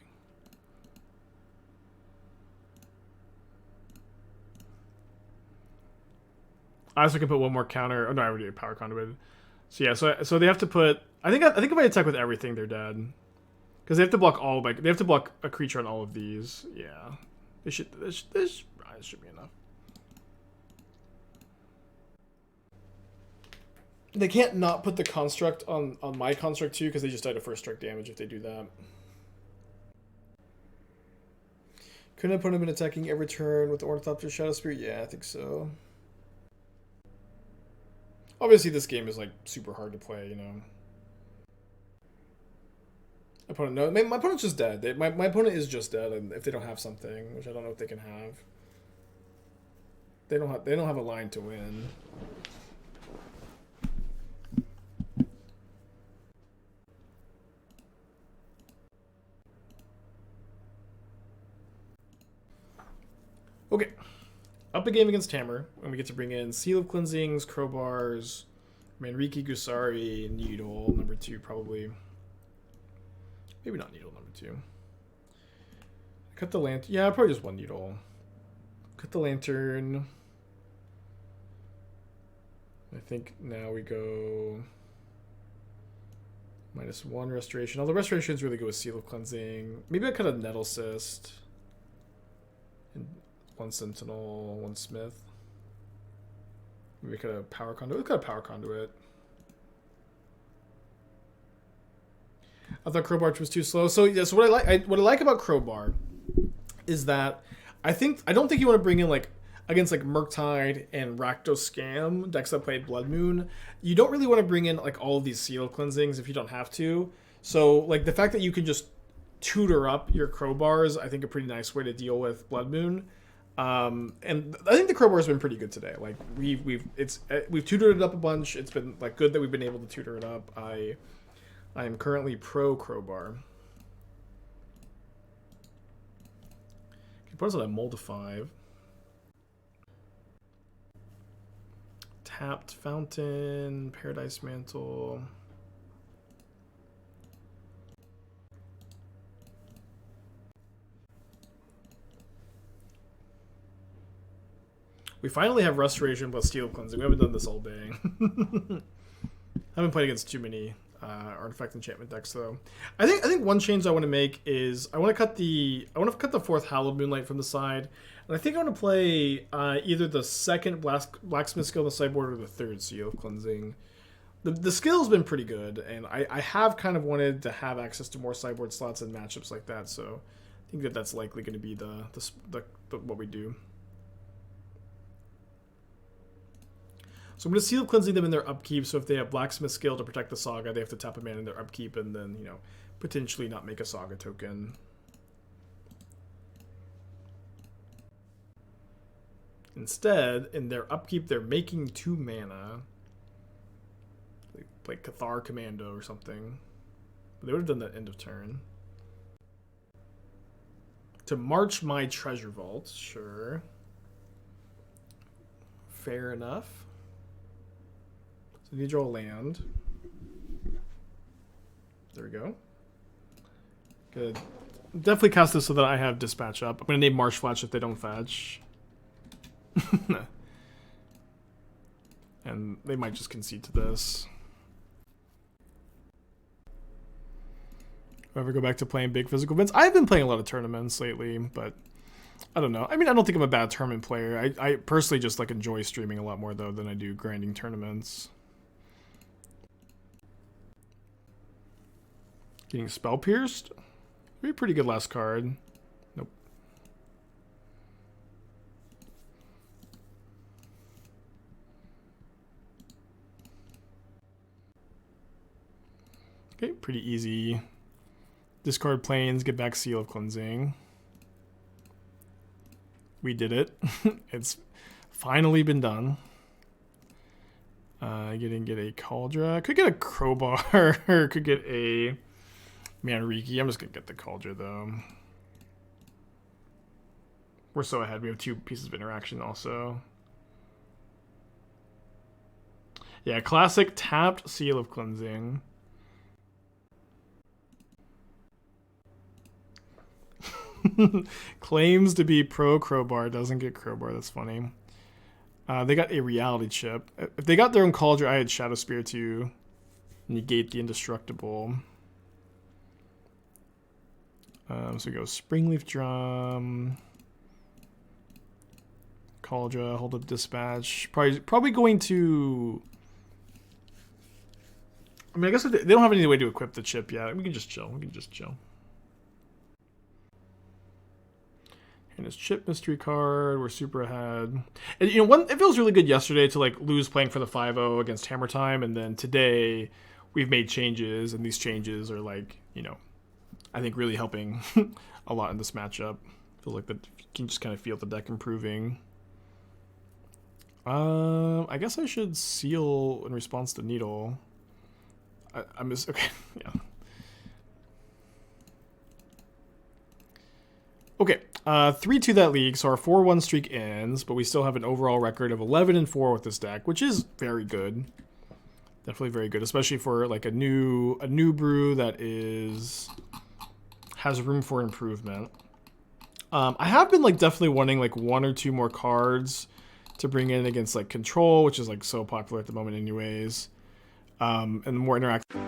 I also can put one more counter. Oh no, I already did Power Conduit. So yeah, so they have to put. I think if I attack with everything, they're dead. Because they have to block all. Like they have to block a creature on all of these. Yeah, they should. This should be enough. They can't not put the construct on my construct too, because they just die to first strike damage if they do that. Couldn't opponent been attacking every turn with the Ornithopter Shadowspear? Yeah, I think so. Obviously, this game is like super hard to play, you know. Opponent, no, my opponent's just dead. My opponent is just dead, and if they don't have something, which I don't know if they can have, they don't have a line to win. Okay, up a game against Hammer, and we get to bring in Seal of Cleansings, Crowbars, Manriki-Gusari, Needle, number 2 probably. Maybe not Needle, number 2. Cut the lantern. Yeah, probably just 1 Needle. Cut the lantern. I think now we go -1 Restoration. Although Restoration's really good with Seal of Cleansing. Maybe I cut a Nettlecyst. And 1 Sentinel, 1 Smith. Maybe we cut a Power Conduit. We cut a Power Conduit. I thought Crowbar was too slow. So yeah, so what I like about Crowbar is that I don't think you want to bring in like against like Murktide and Rakdos Scam decks that play Blood Moon. You don't really want to bring in like all of these Seal Cleansings if you don't have to. So like the fact that you can just tutor up your Crowbars, I think a pretty nice way to deal with Blood Moon. And I think the Crowbar has been pretty good today. Like we've tutored it up a bunch. It's been like good that we've been able to tutor it up. I am currently pro Crowbar. Can put us on a mold of 5. Tapped Fountain, Paradise Mantle. We finally have Restoration plus Steel Cleansing. We haven't done this all day. I haven't played against too many artifact enchantment decks though. I think one change I want to make is I want to cut the 4th Hallowed Moonlight from the side, and I think I want to play either the 2nd Blacksmith skill on the sideboard or the 3rd Seal of Cleansing. The skill's been pretty good, and I have kind of wanted to have access to more sideboard slots and matchups like that. So I think that's likely going to be the what we do. So I'm going to Seal Cleansing them in their upkeep, so if they have Blacksmith skill to protect the Saga, they have to tap a mana in their upkeep and then, you know, potentially not make a Saga token. Instead, in their upkeep, they're making 2 mana. They play Cathar Commando or something. They would have done that end of turn. To March my Treasure Vault, sure. Fair enough. You draw a land. There we go. Good. Definitely cast this so that I have dispatch up. I'm going to name Marsh Fletch if they don't fetch. And they might just concede to this. If I ever go back to playing big physical events. I've been playing a lot of tournaments lately, but I don't know. I mean, I don't think I'm a bad tournament player. I personally just like enjoy streaming a lot more though than I do grinding tournaments. Getting Spell Pierced? Be a pretty good last card. Nope. Okay, pretty easy. Discard Plains, get back Seal of Cleansing. We did it. It's finally been done. I didn't get a Kaldra. Could get a Crowbar. Could get a Manriki. I'm just going to get the Kaldra, though. We're so ahead. We have 2 pieces of interaction, also. Yeah, classic tapped Seal of Cleansing. Claims to be pro Crowbar. Doesn't get Crowbar. That's funny. They got a Reality Chip. If they got their own Kaldra, I had Shadowspear to negate the Indestructible. So we go Springleaf Drum, Kaldra, hold up Dispatch. Probably going to. I mean, I guess they don't have any way to equip the chip yet. We can just chill. And his chip mystery card. We're super ahead. And you know, it feels really good yesterday to like lose playing for the 5-0 against Hammer Time, and then today we've made changes, and these changes are like, you know, I think really helping a lot in this matchup. Feels like that you can just kind of feel the deck improving. I guess I should seal in response to Needle. I'm just okay. Yeah. Okay. 3-2 that league, so our 4-1 streak ends, but we still have an overall record of 11-4 with this deck, which is very good. Definitely very good, especially for like a new brew that has room for improvement. I have been like definitely wanting like 1 or 2 more cards to bring in against like Control, which is like so popular at the moment anyways. And the more interactive.